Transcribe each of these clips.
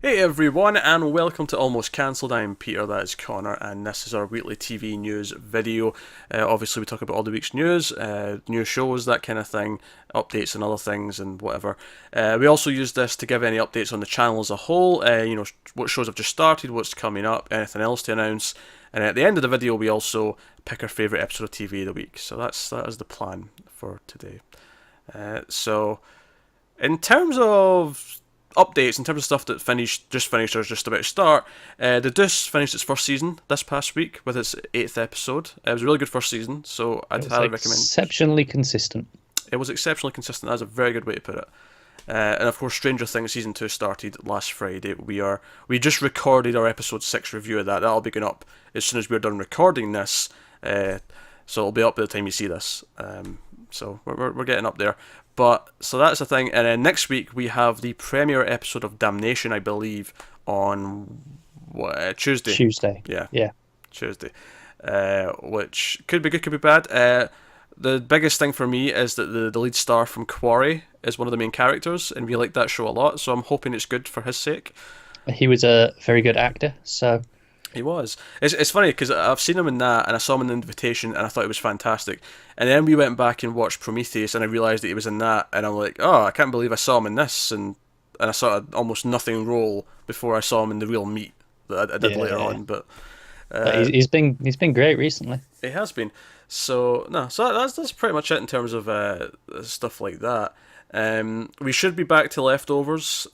Hey everyone, and welcome to Almost Cancelled. I'm Peter, that is Connor, and this is our weekly TV news video. Obviously, we talk about all the week's news, new shows, that kind of thing, updates and other things, and whatever. We also use this to give any updates on the channel as a whole, what shows have just started, what's coming up, anything else to announce. And at the end of the video, we also pick our favourite episode of TV of the week. So that is the plan for today. So, in terms of updates, in terms of stuff that just finished or is just about to start, The Deuce finished its first season this past week with its 8th episode. It was a really good first season, so I'd highly recommend. Exceptionally consistent. It was exceptionally consistent. That's a very good way to put it. And of course, Stranger Things season 2 started last Friday. We just recorded our episode 6 review of that. That'll be going up as soon as we're done recording this. So it'll be up by the time you see this. So we're getting up there. But so that's the thing, and then next week we have the premiere episode of Damnation, I believe, on Tuesday. Yeah. Tuesday, which could be good, could be bad. The biggest thing for me is that the lead star from Quarry is one of the main characters, and we like that show a lot. So I'm hoping it's good for his sake. He was a very good actor, so. He was. It's funny because I've seen him in that, and I saw him in The Invitation, and I thought it was fantastic. And then we went back and watched Prometheus, and I realised that he was in that, and I'm like, oh, I can't believe I saw him in this, and I saw an almost nothing role before I saw him in the real meat that I did later on. But he's been great recently. He has been. So that's pretty much it in terms of stuff like that. We should be back to leftovers.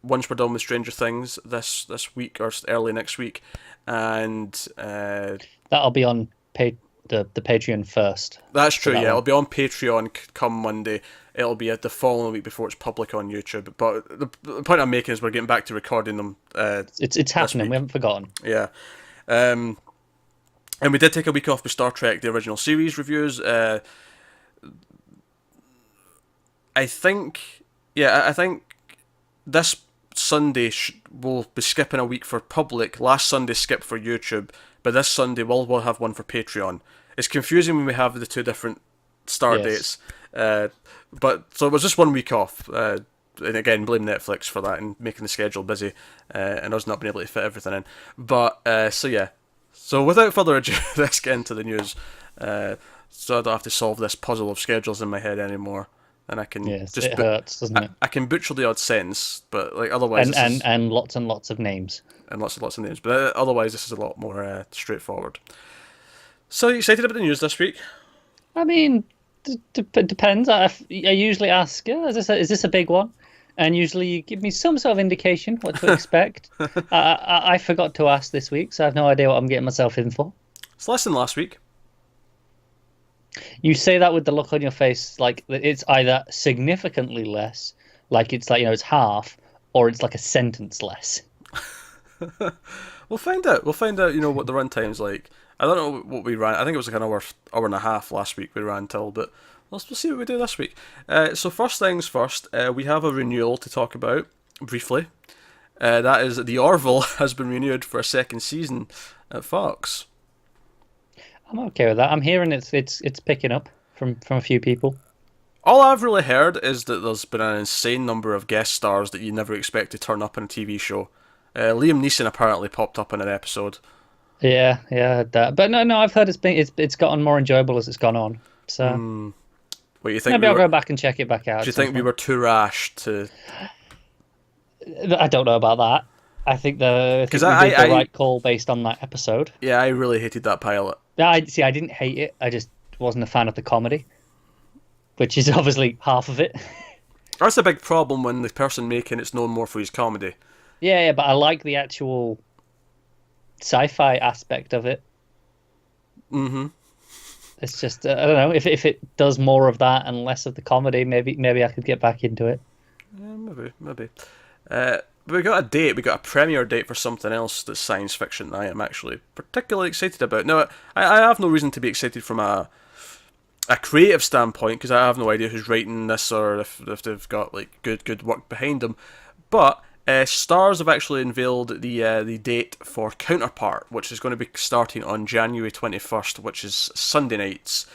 Once we're done with Stranger Things this week or early next week, and that'll be on the Patreon first. That's true. Yeah, it'll be on Patreon come Monday. It'll be the following week before it's public on YouTube. But the point I'm making is we're getting back to recording them. It's happening. We haven't forgotten. Yeah, and we did take a week off with Star Trek, the original series reviews. I think this Sunday we'll be skipping a week for public. Last Sunday skipped for YouTube, but this Sunday we'll have one for Patreon. It's confusing when we have the two different start dates. But so it was just 1 week off. And again, blame Netflix for that and making the schedule busy, and us not being able to fit everything in. But so without further ado, let's get into the news. So I don't have to solve this puzzle of schedules in my head anymore. And I can it hurts, doesn't it? I can butcher the odd sentence, but like otherwise, and lots and lots of names, lots of names. But otherwise, this is a lot more straightforward. So, you excited about the news this week? I mean, depends. I usually ask, is this a big one? And usually you give me some sort of indication what to expect. I forgot to ask this week, so I have no idea what I'm getting myself in for. It's less than last week. You say that with the look on your face, like it's either significantly less, like it's it's half, or it's like a sentence less. We'll find out. What the runtime's like. I don't know what we ran. I think it was like an hour and a half last week we ran till, but we'll see what we do this week. So first things first, we have a renewal to talk about briefly. That is, the Orville has been renewed for a second season at Fox. I'm okay with that. I'm hearing it's picking up from a few people. All I've really heard is that there's been an insane number of guest stars that you never expect to turn up in a TV show. Liam Neeson apparently popped up in an episode. Yeah, I heard that. But no, I've heard it's gotten more enjoyable as it's gone on. So what do you think? Maybe I'll go back and check it back out. Do you think we were too rash to? I don't know about that. I think we did the right call based on that episode. Yeah, I really hated that pilot. I didn't hate it. I just wasn't a fan of the comedy, which is obviously half of it. That's a big problem when the person making it's known more for his comedy. Yeah, but I like the actual sci-fi aspect of it. Mm-hmm. It's just I don't know if it does more of that and less of the comedy. Maybe I could get back into it. Yeah, maybe. But we got a date. We got a premiere date for something else that's science fiction that I am actually particularly excited about. Now, I have no reason to be excited from a creative standpoint because I have no idea who's writing this or if they've got like good work behind them. But Stars have actually unveiled the date for Counterpart, which is going to be starting on January 21st, which is Sunday nights.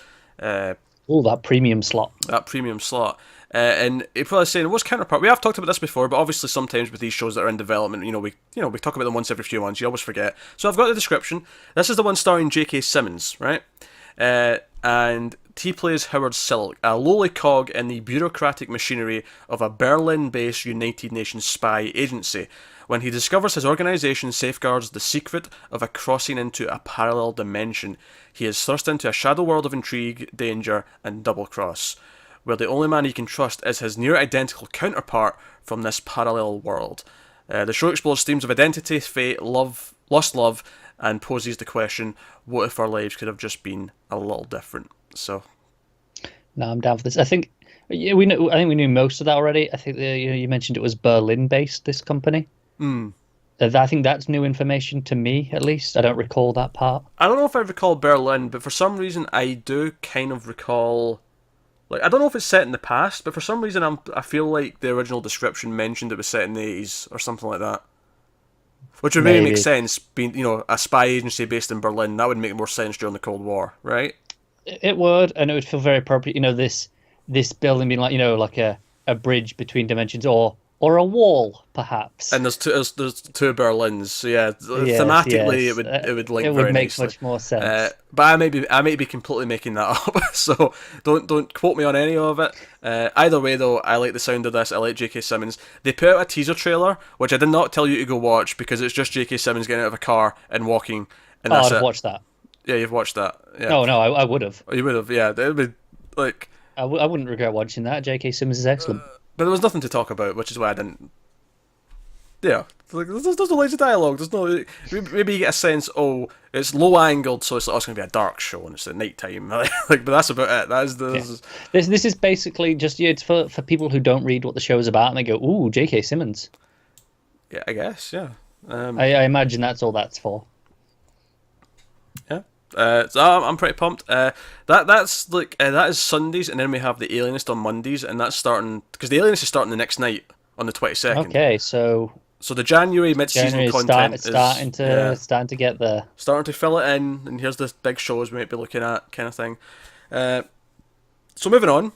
Oh, that premium slot. That premium slot. And people are saying, "What's Counterpart?" We have talked about this before, but obviously sometimes with these shows that are in development, we talk about them once every few months. You always forget. So I've got the description. This is the one starring J.K. Simmons, right? And he plays Howard Silk, a lowly cog in the bureaucratic machinery of a Berlin-based United Nations spy agency. When he discovers his organisation safeguards the secret of a crossing into a parallel dimension, he is thrust into a shadow world of intrigue, danger, and double-cross, where the only man he can trust is his near-identical counterpart from this parallel world. The show explores themes of identity, fate, love, lost love, and poses the question, what if our lives could have just been a little different? So, No, I'm down for this. I think we know. I think we knew most of that already. I think you mentioned it was Berlin-based. This company. I think that's new information to me, at least. I don't recall that part. I don't know if I recall Berlin, but for some reason I do kind of recall. Like, I don't know if it's set in the past, but for some reason I feel like the original description mentioned it was set in the 80s or something like that. Which would really make sense, being, a spy agency based in Berlin. That would make more sense during the Cold War, right? It would, and it would feel very appropriate. This building being like a bridge between dimensions, or a wall, perhaps. And there's two Berlins, so yeah, thematically yes. it would link it very would make nicely. Much more sense. But I may be completely making that up, so don't quote me on any of it. Either way, though, I like the sound of this. I like J.K. Simmons. They put out a teaser trailer, which I did not tell you to go watch because it's just J.K. Simmons getting out of a car and walking, and that's I'd it. watch that. Yeah, you've watched that. Yeah. No, I would have. Oh, you would have. Yeah, it would be like. I wouldn't regret watching that. J.K. Simmons is excellent. But there was nothing to talk about, which is why I didn't. Yeah, there's no loads of dialogue. There's no. Maybe you get a sense. Oh, it's low angled, so it's going to be a dark show and it's at night time. But that's about it. That is the. This is basically just it's for people who don't read what the show is about and they go, "Ooh, J.K. Simmons." Yeah, I guess. Yeah. I imagine that's all that's for. Yeah. So I'm pretty pumped. That's like that is Sundays, and then we have the Alienist on Mondays, and that's starting because the Alienist is starting the next night on the 22nd. Okay, so the January mid-season content is starting to get there, starting to fill it in, and here's the big shows we might be looking at, kind of thing. So moving on,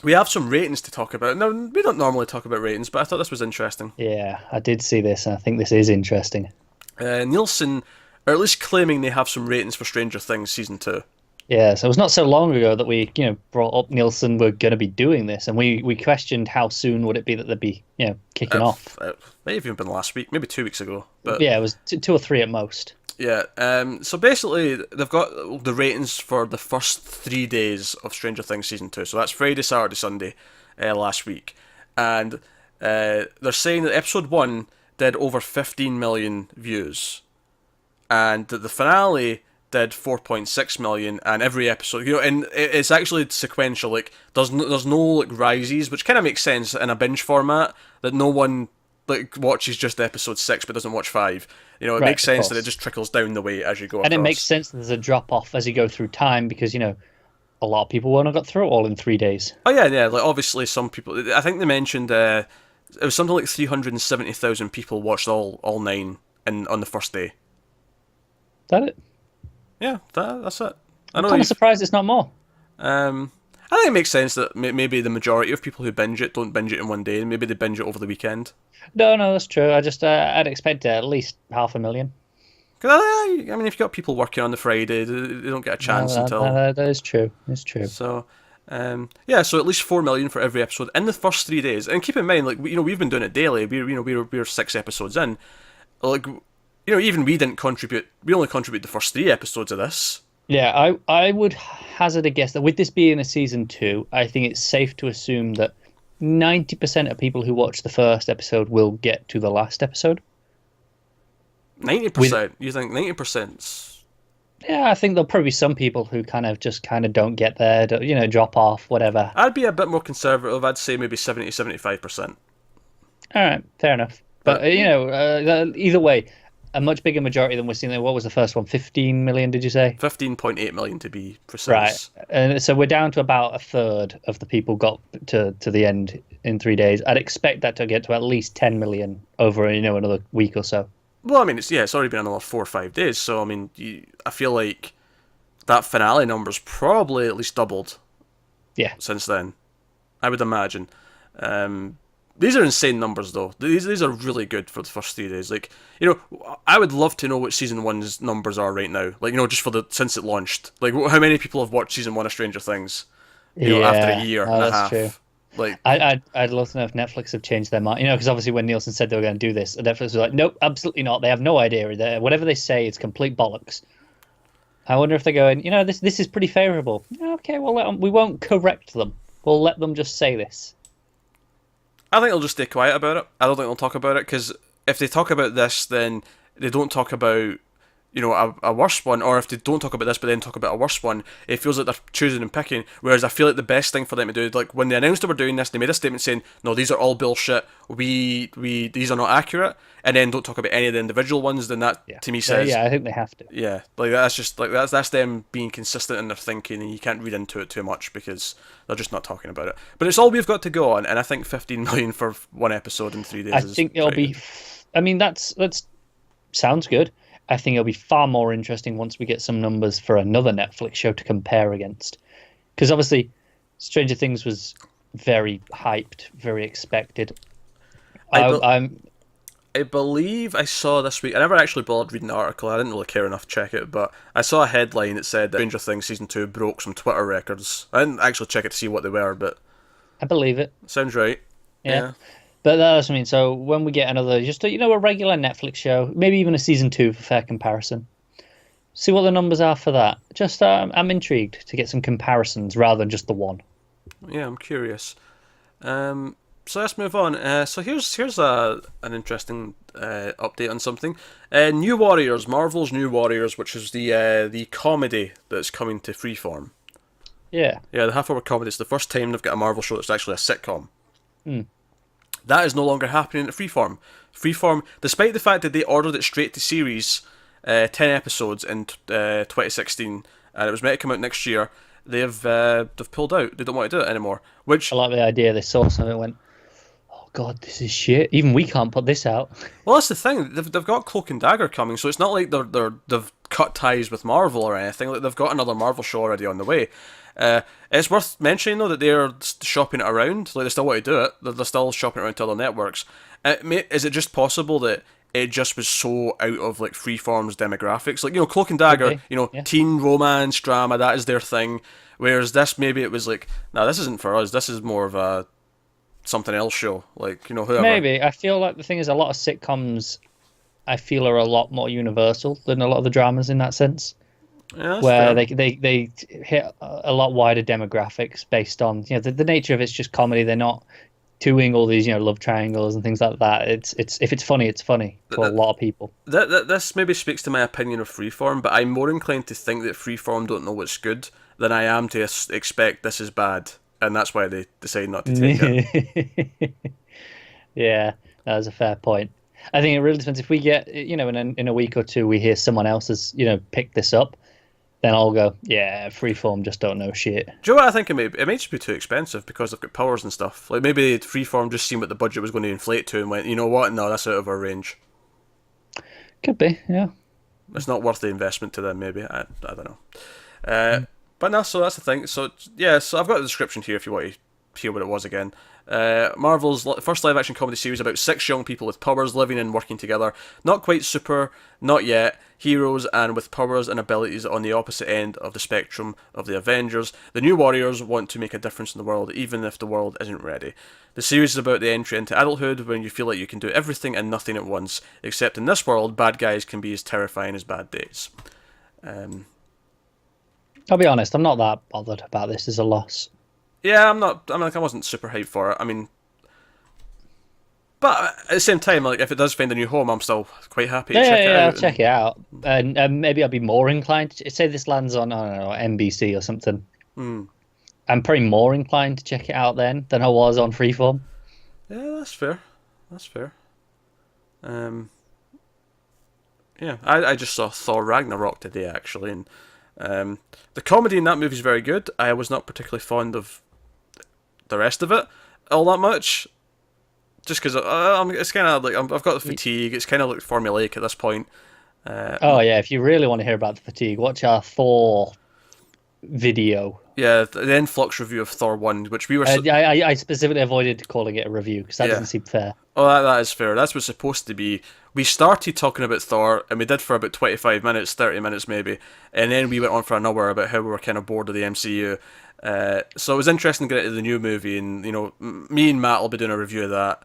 we have some ratings to talk about. Now we don't normally talk about ratings, but I thought this was interesting. Yeah, I did see this, and I think this is interesting. Nielsen are at least claiming they have some ratings for Stranger Things season 2. Yeah, so it was not so long ago that we, brought up Nielsen were going to be doing this, and we questioned how soon would it be that they'd be, kicking off. It may have even been last week, maybe 2 weeks ago. But yeah, it was 2 or 3 at most. Yeah, so basically they've got the ratings for the first 3 days of Stranger Things season 2. So that's Friday, Saturday, Sunday, last week, and they're saying that episode 1 did over 15 million views, and that the finale did 4.6 million, and every episode, and it's actually sequential. Like there's no like rises, which kind of makes sense in a binge format that no one like watches just episode 6 but doesn't watch 5. It makes sense that it just trickles down the way as you go. And it makes sense that there's a drop off as you go through time because a lot of people won't have got through it all in 3 days. Oh yeah. Like obviously some people. I think they mentioned it was something like 370,000 people watched all 9 on the first day. Is that it? Yeah, that's it. I'm kind of surprised it's not more. I think it makes sense that maybe the majority of people who binge it don't binge it in one day. Maybe they binge it over the weekend. No, that's true. I'd expect at least 500,000. Because I mean, if you've got people working on the Friday, they don't get a chance until. That is true. It's true. So, so at least 4 million for every episode in the first 3 days. And keep in mind, like we've been doing it daily. We're 6 episodes in. Like, even we didn't contribute. We only contributed the first 3 episodes of this. Yeah, I would hazard a guess that with this being a season 2, I think it's safe to assume that 90% of people who watch the first episode will get to the last episode. 90%? You think 90%? Yeah, I think there'll probably be some people who kind of don't get there, drop off, whatever. I'd be a bit more conservative. I'd say maybe 70-75%. All right, fair enough. But either way, a much bigger majority than we're seeing. What was the first one? 15 million, did you say? 15.8 million to be precise. Right. And so we're down to about a third of the people got to the end in 3 days. I'd expect that to get to at least 10 million over, another week or so. Well, I mean, it's already been another 4 or 5 days. So, I mean, I feel like that finale number's probably at least doubled. Yeah. Since then, I would imagine. These are insane numbers, though. These are really good for the first 3 days. Like, I would love to know what season 1's numbers are right now. Like, just since it launched. Like, how many people have watched season 1 of Stranger Things? After a year and a half. True. Like, I'd love to know if Netflix have changed their mind. Because obviously when Nielsen said they were going to do this, Netflix was like, nope, absolutely not. They have no idea. Whatever they say, it's complete bollocks. I wonder if they're going, this is pretty favourable. Okay, well, we won't correct them. We'll let them just say this. I think they'll just stay quiet about it. I don't think they'll talk about it, because if they talk about this, then they don't talk about, a worse one, or if they don't talk about this but then talk about a worse one, it feels like they're choosing and picking. Whereas I feel like the best thing for them to do, like when they announced they were doing this, they made a statement saying, no, these are all bullshit, these are not accurate, and then don't talk about any of the individual ones. Then that to me says, I think they have to. Yeah, like that's just like that's them being consistent in their thinking, and you can't read into it too much because they're just not talking about it. But it's all we've got to go on, and I think 15 million for one episode in 3 days. I think it'll be. I mean, that's sounds good. I think it'll be far more interesting once we get some numbers for another Netflix show to compare against. Because obviously, Stranger Things was very hyped, very expected. I believe I saw this week, I never actually bothered reading the article, I didn't really care enough to check it, but I saw a headline that said that Stranger Things Season 2 broke some Twitter records. I didn't actually check it to see what they were, but... I believe it. Sounds right. Yeah. But that's what I mean. So when we get another, just a regular Netflix show, maybe even a season 2 for fair comparison, see what the numbers are for that. Just I'm intrigued to get some comparisons rather than just the one. Yeah, I'm curious. So let's move on. So here's an interesting update on something. New Warriors, Marvel's New Warriors, which is the comedy that's coming to Freeform. Yeah. Yeah, the half-hour comedy. It's the first time they've got a Marvel show that's actually a sitcom. Mm. That is no longer happening at Freeform. Freeform, despite the fact that they ordered it straight to series, 10 episodes in 2016, and it was meant to come out next year, they've pulled out. They don't want to do it anymore. Which I like the idea. They saw something and went, "Oh God, this is shit. Even we can't put this out." Well, that's the thing. They've got Cloak and Dagger coming, so it's not like they've cut ties with Marvel or anything. Like they've got another Marvel show already on the way. It's worth mentioning though that they're shopping it around. Like they still want to do it. They're still shopping it around to other networks. Is it just possible that it just was so out of like Freeform's demographics? Like Cloak and Dagger, teen romance drama, that is their thing. Whereas this, maybe it was like, no, this isn't for us. This is more of a something else show. Like whoever. Maybe I feel like the thing is a lot of sitcoms, I feel, are a lot more universal than a lot of the dramas in that sense. Yeah, where they hit a lot wider demographics based on the nature of it's just comedy. They're not doing all these love triangles and things like that. It's if it's funny, it's funny to a lot of people. This maybe speaks to my opinion of Freeform, but I'm more inclined to think that Freeform don't know what's good than I am to expect this is bad, and that's why they decide not to take it. Yeah, that was a fair point. I think it really depends. If we get in a week or two we hear someone else has picked this up, then I'll go, yeah, Freeform just don't know shit. Do you know what I think? It may just be too expensive because they've got powers and stuff. Like maybe Freeform just seen what the budget was going to inflate to and went, you know what? No, that's out of our range. Could be, yeah. It's not worth the investment to them. Maybe I don't know. But no, so that's the thing. So yeah, so I've got the description here if you want to hear what it was again. Marvel's first live-action comedy series about 6 young people with powers living and working together. Not quite super, not yet, heroes and with powers and abilities on the opposite end of the spectrum of the Avengers. The New Warriors want to make a difference in the world, even if the world isn't ready. The series is about the entry into adulthood when you feel like you can do everything and nothing at once. Except in this world, bad guys can be as terrifying as bad days. I'll be honest, I'm not that bothered about this as a loss. Yeah, I wasn't super hyped for it. I mean, but at the same time, like if it does find a new home, I'm still quite happy to check it out. I'll check it out, and maybe I'll be more inclined to say this lands on I don't know NBC or something. I'm probably more inclined to check it out then than I was on Freeform. Yeah, that's fair. That's fair. Yeah, I just saw Thor Ragnarok today actually, and the comedy in that movie is very good. I was not particularly fond of the rest of it all that much, just because it's kind of like I've got the fatigue. It's kind of like formulaic at this point. Yeah, if you really want to hear about the fatigue, watch our Thor video. Yeah, the Influx review of Thor 1, which we were... I specifically avoided calling it a review because that doesn't seem fair. Oh, that is fair. That's what's supposed to be. We started talking about Thor, and we did for about 25 minutes, 30 minutes maybe, and then we went on for an hour about how we were kind of bored of the MCU. So it was interesting to get into the new movie, and me and Matt will be doing a review of that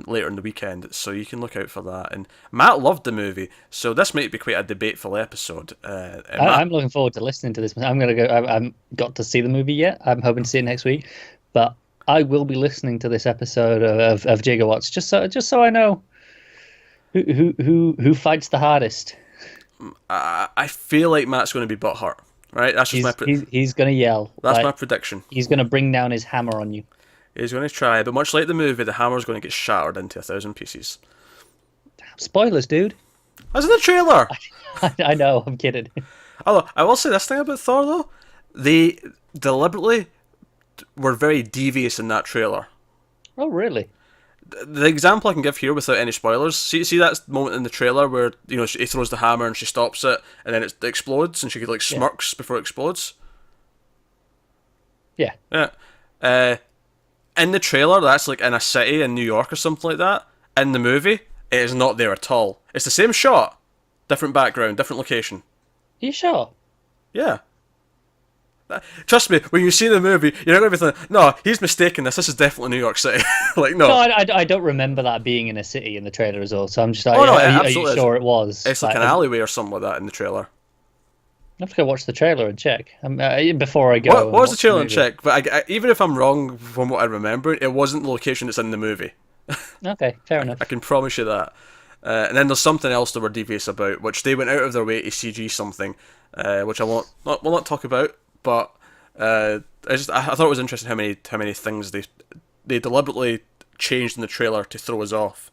later in the weekend, so you can look out for that. And Matt loved the movie, so this might be quite a debateful episode. I'm looking forward to listening to this. I'm gonna go. I haven't got to see the movie yet. I'm hoping to see it next week, but I will be listening to this episode of Gigawatts just so I know who fights the hardest. I feel like Matt's going to be butthurt. Right, that's just he's going to yell. That's my prediction. He's going to bring down his hammer on you. He's going to try, but much like the movie, the hammer's going to get shattered into 1,000 pieces. Damn, spoilers, dude. That's in the trailer. I know, I'm kidding. Although, I will say this thing about Thor, though. They deliberately were very devious in that trailer. Oh, really? The example I can give here without any spoilers, see that moment in the trailer where he throws the hammer and she stops it, and then it explodes, and she smirks before it explodes? Yeah. Yeah. In the trailer, that's like in a city in New York or something like that. In the movie, it is not there at all. It's the same shot, different background, different location. Are you sure? Yeah. Trust me, when you see the movie, you're not going to be thinking, no, he's mistaken this is definitely New York City. Like, no. No, I don't remember that being in a city in the trailer as well, so I'm just like, no, are you sure it was? It's like an alleyway or something like that in the trailer. I have to go watch the trailer and check before I go. What was the trailer and check? But even if I'm wrong from what I remember, it wasn't the location that's in the movie. Okay, fair enough. I can promise you that. And then there's something else they were devious about, which they went out of their way to CG something, which I will not talk about. But I thought it was interesting how many things they deliberately changed in the trailer to throw us off.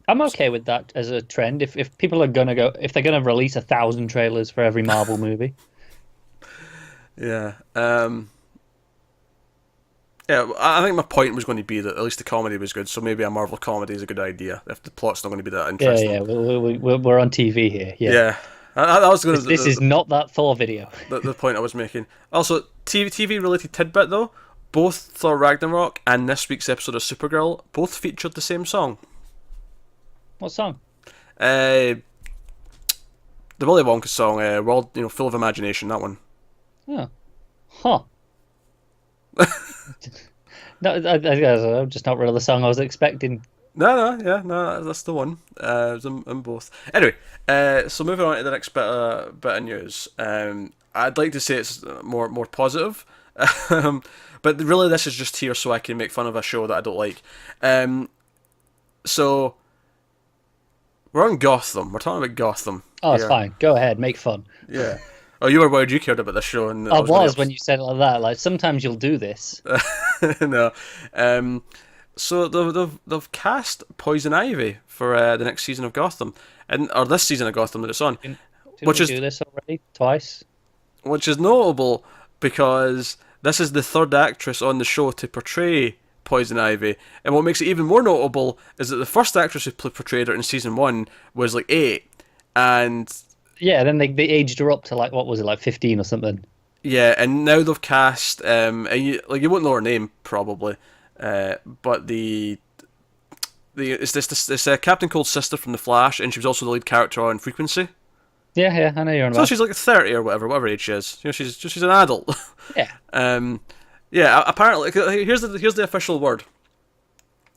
I'm okay with that as a trend. If people are if they're gonna release 1,000 trailers for every Marvel movie. Yeah. Yeah, I think my point was going to be that at least the comedy was good, so maybe a Marvel comedy is a good idea if the plot's not going to be that interesting. Yeah, we're on TV here. Yeah. That was going to, this is not that Thor video. The point I was making. Also, TV related tidbit though, both Thor Ragnarok and this week's episode of Supergirl both featured the same song. What song? The Willy Wonka song, World, Full of Imagination. That one. Oh, huh. No, I'm just not really the song I was expecting. No, that's the one. It was in both. Anyway, so moving on to the next bit of news. I'd like to say it's more positive, but really this is just here so I can make fun of a show that I don't like. So we're on Gotham. We're talking about Gotham. Oh, it's fine. Go ahead, make fun. Yeah. Oh, you were worried you cared about this show, and I was when you said it like that. Like sometimes you'll do this. No. So they've cast Poison Ivy for the next season of Gotham, or this season of Gotham that it's on. Didn't we do this already twice? Which is notable because this is the third actress on the show to portray Poison Ivy, and what makes it even more notable is that the first actress who portrayed her in season 1 was like 8, and yeah, then they aged her up to like, what was it, like 15 or something. Yeah, and now they've cast and you won't know her name probably, but it's Captain Cold's sister from The Flash, and she was also the lead character on Frequency. Yeah, I know you're on. So she's like 30 or whatever age she is. She's an adult. Yeah. Yeah. Apparently, here's the official word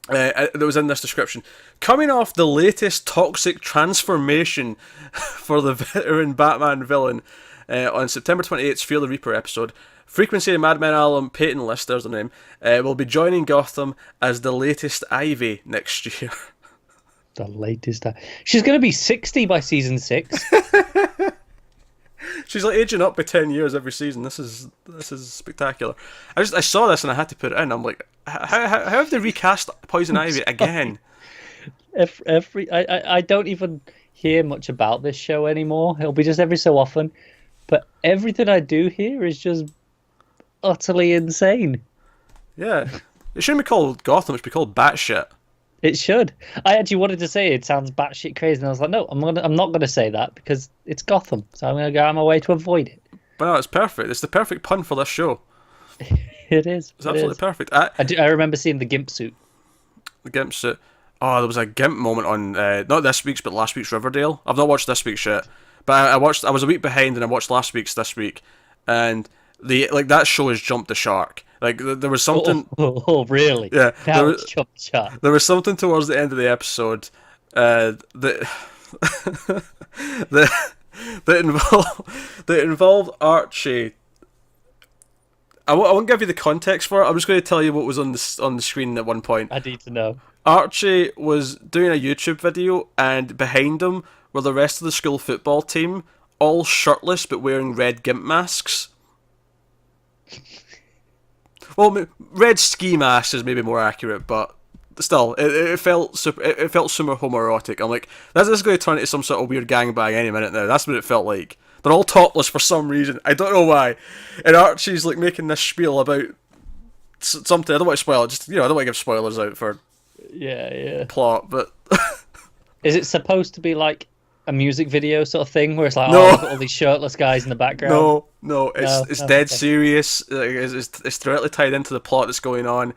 that was in this description. Coming off the latest toxic transformation for the veteran Batman villain on September 28th's Fear the Reaper episode, Frequency and Madman alum Peyton List, there's the name, will be joining Gotham as the latest Ivy next year. The latest. She's going to be 60 by season 6. She's like aging up by 10 years every season. This is spectacular. I saw this and I had to put it in. I'm like, how have they recast Poison Ivy again? I don't even hear much about this show anymore. It'll be just every so often. But everything I do hear is just utterly insane. Yeah. It shouldn't be called Gotham, it should be called Batshit. It should. I actually wanted to say it sounds batshit crazy, and I was like, no, I'm not going to say that because it's Gotham, so I'm going to go out of my way to avoid it. Well, it's perfect. It's the perfect pun for this show. It is. It's absolutely perfect. I I remember seeing the gimp suit. The gimp suit. Oh, there was a gimp moment on not this week's but last week's Riverdale. I've not watched this week's yet, but I watched. I was a week behind and I watched last week's this week, and that show has jumped the shark. Like there was something. Really? Yeah. Now it's jumped the shark. There was something towards the end of the episode that that involved Archie. I won't give you the context for it. I'm just going to tell you what was on the screen at one point. I need to know. Archie was doing a YouTube video, and behind him were the rest of the school football team, all shirtless but wearing red gimp masks. Well, red ski masks is maybe more accurate, but still, it felt super homoerotic. I'm like, this is going to turn into some sort of weird gangbang any minute now. That's what it felt like. They're all topless for some reason. I don't know why. And Archie's like making this spiel about something. I don't want to spoil it. Just I don't want to give spoilers out for plot. But is it supposed to be like a music video sort of thing where it's like, no. Oh, look at all these shirtless guys in the background? No, it's dead serious. It's directly tied into the plot that's going on.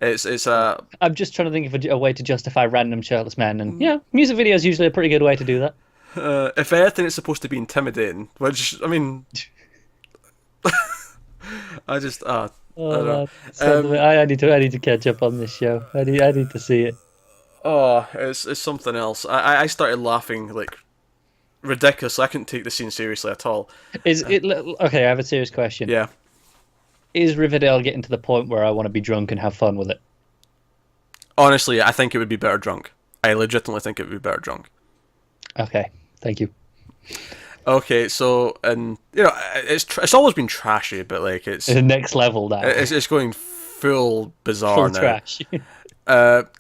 It's I'm just trying to think of a way to justify random shirtless men, and music video is usually a pretty good way to do that. If anything, it's supposed to be intimidating, which, I mean, I just, I don't know. I need to catch up on this show. I need to see it. Oh, it's something else. I started laughing, like, ridiculous. I couldn't take the scene seriously at all. Okay, I have a serious question. Yeah. Is Riverdale getting to the point where I want to be drunk and have fun with it? Honestly, I think it would be better drunk. I legitimately think it would be better drunk. Okay. Thank you. Okay, so and it's always been trashy, but like it's next level now. It's going full bizarre now. Trash.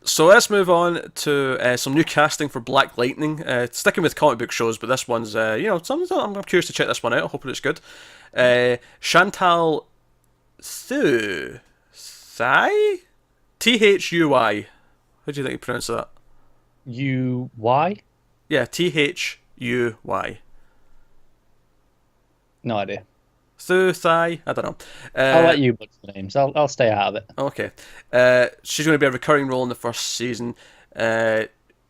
So let's move on to some new casting for Black Lightning. Sticking with comic book shows, but this one's something I'm curious to check this one out. I hope it's good. Chantal Thuy, Thui. How do you think you pronounce that? U-Y? Yeah, Thui. No idea. Thuy, I don't know. I'll let you butcher the names. I'll stay out of it. Okay. She's going to be a recurring role in the first season.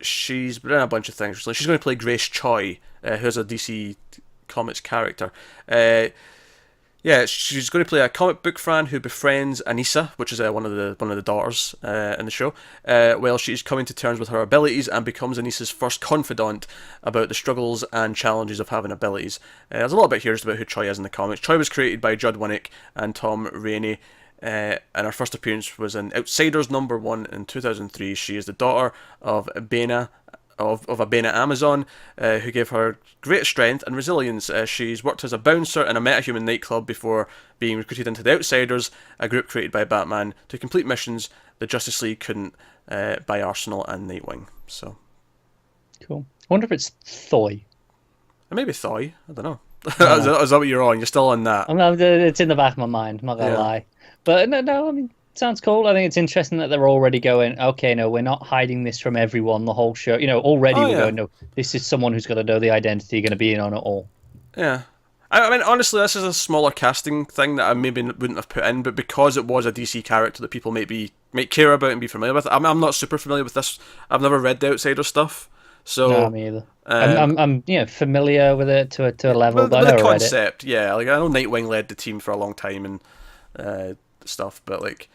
She's been in a bunch of things. She's going to play Grace Choi, who's a DC Comics character. She's going to play a comic book fan who befriends Anissa, which is one of the daughters in the show, while she's coming to terms with her abilities and becomes Anissa's first confidant about the struggles and challenges of having abilities. There's a little bit here just about who Choi is in the comics. Choi was created by Judd Winnick and Tom Rainey, and her first appearance was in Outsiders #1 in 2003. She is the daughter of Bena. Of a Bena Amazon, who gave her great strength and resilience. She's worked as a bouncer in a metahuman nightclub before being recruited into the Outsiders, a group created by Batman to complete missions the Justice League couldn't by Arsenal and Nightwing. So cool. I wonder if it's Thoy. Maybe Thoy. I don't know. Is that what you're on? You're still on that? It's in the back of my mind. I'm not gonna lie, but no. I mean, sounds cool. I think it's interesting that they're already going, okay, no, we're not hiding this from everyone, the whole show. Already we're going, no, this is someone who's going to know the identity, going to be in on it all. Yeah. I mean, honestly, this is a smaller casting thing that I maybe wouldn't have put in, but because it was a DC character that people might care about and be familiar with, I'm not super familiar with this. I've never read the Outsider stuff. So, no, me either. I'm familiar with it to a level, but I never concept, read it. Yeah, like I know Nightwing led the team for a long time and stuff, but like...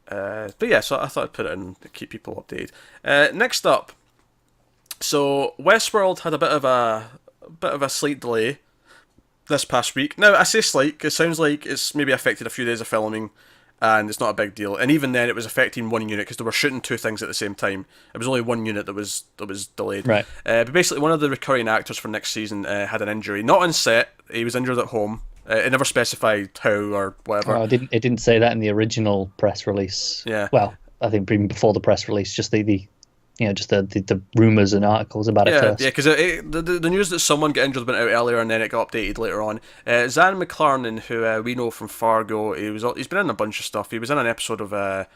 so I thought I'd put it in to keep people updated. Next up, so Westworld had a bit of a slight delay this past week. Now I say slight because it sounds like it's maybe affected a few days of filming, and it's not a big deal. And even then, it was affecting one unit because they were shooting two things at the same time. It was only one unit that was delayed. Right. But basically, one of the recurring actors for next season had an injury, not on set. He was injured at home. It never specified how or whatever. Oh, it didn't say that in the original press release. Yeah. Well, I think even before the press release, just the rumours and articles about it first. Yeah, because the news that someone got injured went out earlier and then it got updated later on. Zan McLarnon, who we know from Fargo, he's been in a bunch of stuff. He was in an episode of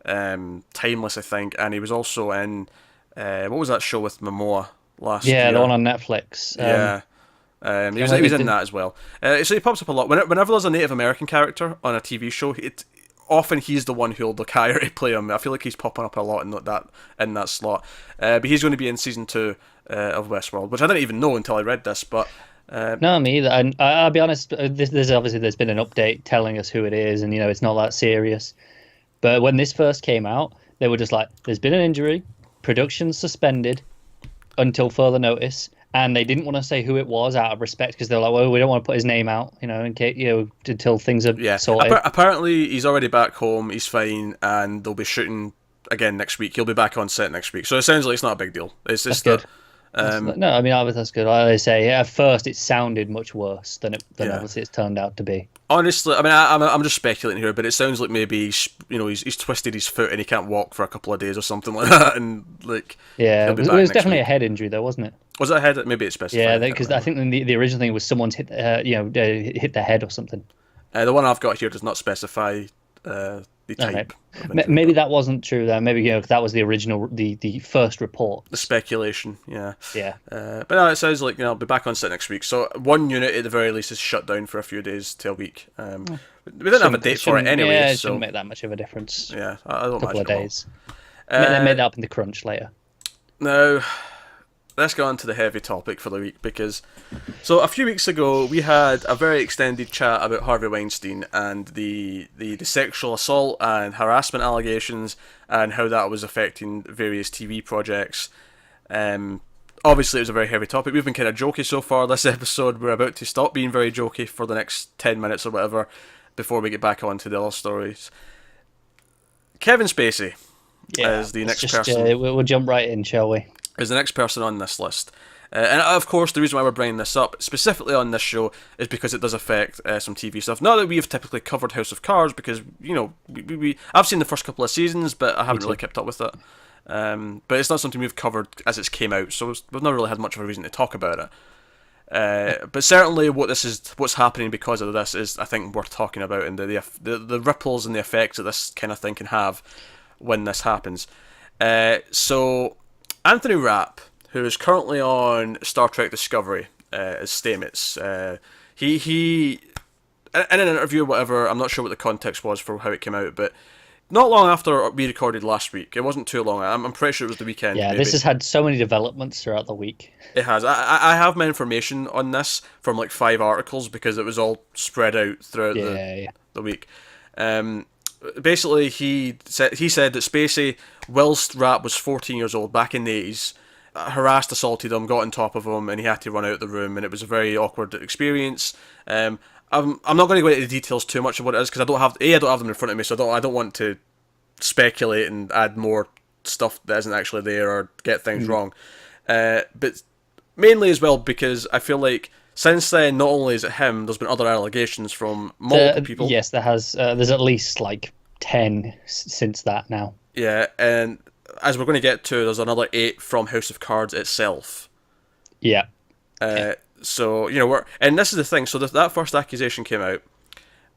Timeless, I think, and he was also in what was that show with Momoa last year? Yeah, the one on Netflix. He was in that as well. So he pops up a lot. Whenever there's a Native American character on a TV show, often he's the one who'll look higher to play him. I feel like he's popping up a lot in that slot. But he's going to be in season 2 of Westworld, which I didn't even know until I read this. But no, me either. And I'll be honest. There's been an update telling us who it is, and it's not that serious. But when this first came out, they were just like, "There's been an injury, production suspended until further notice." And they didn't want to say who it was out of respect because they're like, well, we don't want to put his name out, in case, until things are sorted. Apparently, he's already back home. He's fine, and they'll be shooting again next week. He'll be back on set next week. So it sounds like it's not a big deal. It's just that's good. No, I mean, obviously that's good. I say at first it sounded much worse than obviously it's turned out to be. Honestly, I mean, I'm just speculating here, but it sounds like maybe he's twisted his foot and he can't walk for a couple of days or something like that, and it was definitely a head injury though, wasn't it? Was it a head? Maybe it's specified. Yeah, because I think the original thing was someone's hit hit their head or something. The one I've got here does not specify the type. Okay. Maybe that wasn't true then. Maybe that was the original, the first report. The speculation, yeah. Yeah. But no, it sounds like I'll be back on set next week. So one unit at the very least is shut down for a few days to a week. We didn't have a date for it anyway. Yeah, it so shouldn't make that much of a difference. Yeah, I don't imagine. A couple of days. They made that up in the crunch later. Now, let's go on to the heavy topic for the week, because a few weeks ago we had a very extended chat about Harvey Weinstein and the sexual assault and harassment allegations and how that was affecting various TV projects. Obviously it was a very heavy topic. We've been kind of jokey so far this episode. We're about to stop being very jokey for the next 10 minutes or whatever before we get back on to the other stories. Kevin Spacey is the next person. We'll jump right in, shall we? Is the next person on this list. And of course, the reason why we're bringing this up, specifically on this show, is because it does affect some TV stuff. Not that we have typically covered House of Cards, because, I've seen the first couple of seasons, but I haven't really kept up with it. But it's not something we've covered as it's came out, so we've not really had much of a reason to talk about it. But certainly what's happening because of this is, I think, worth talking about, and the ripples and the effects that this kind of thing can have when this happens. So Anthony Rapp, who is currently on Star Trek Discovery as Stamets, he in an interview or whatever, I'm not sure what the context was for how it came out, but not long after we recorded last week, it wasn't too long, I'm pretty sure it was the weekend. Yeah, maybe. This has had so many developments throughout the week. It has. I have my information on this from 5 articles because it was all spread out throughout the week. Basically, he said that Spacey, whilst Rapp was 14 years old back in the 80s, harassed, assaulted him, got on top of him, and he had to run out of the room, and it was a very awkward experience. I'm not going to go into the details too much of what it is because I don't have them in front of me, so I don't want to speculate and add more stuff that isn't actually there or get things wrong. But mainly as well because I feel like since then, not only is it him, there's been other allegations from multiple people. Yes, there has. There's at least 10 since that now. Yeah, and as we're going to get to, there's another 8 from House of Cards itself. Yeah. So, and this is the thing, so that first accusation came out,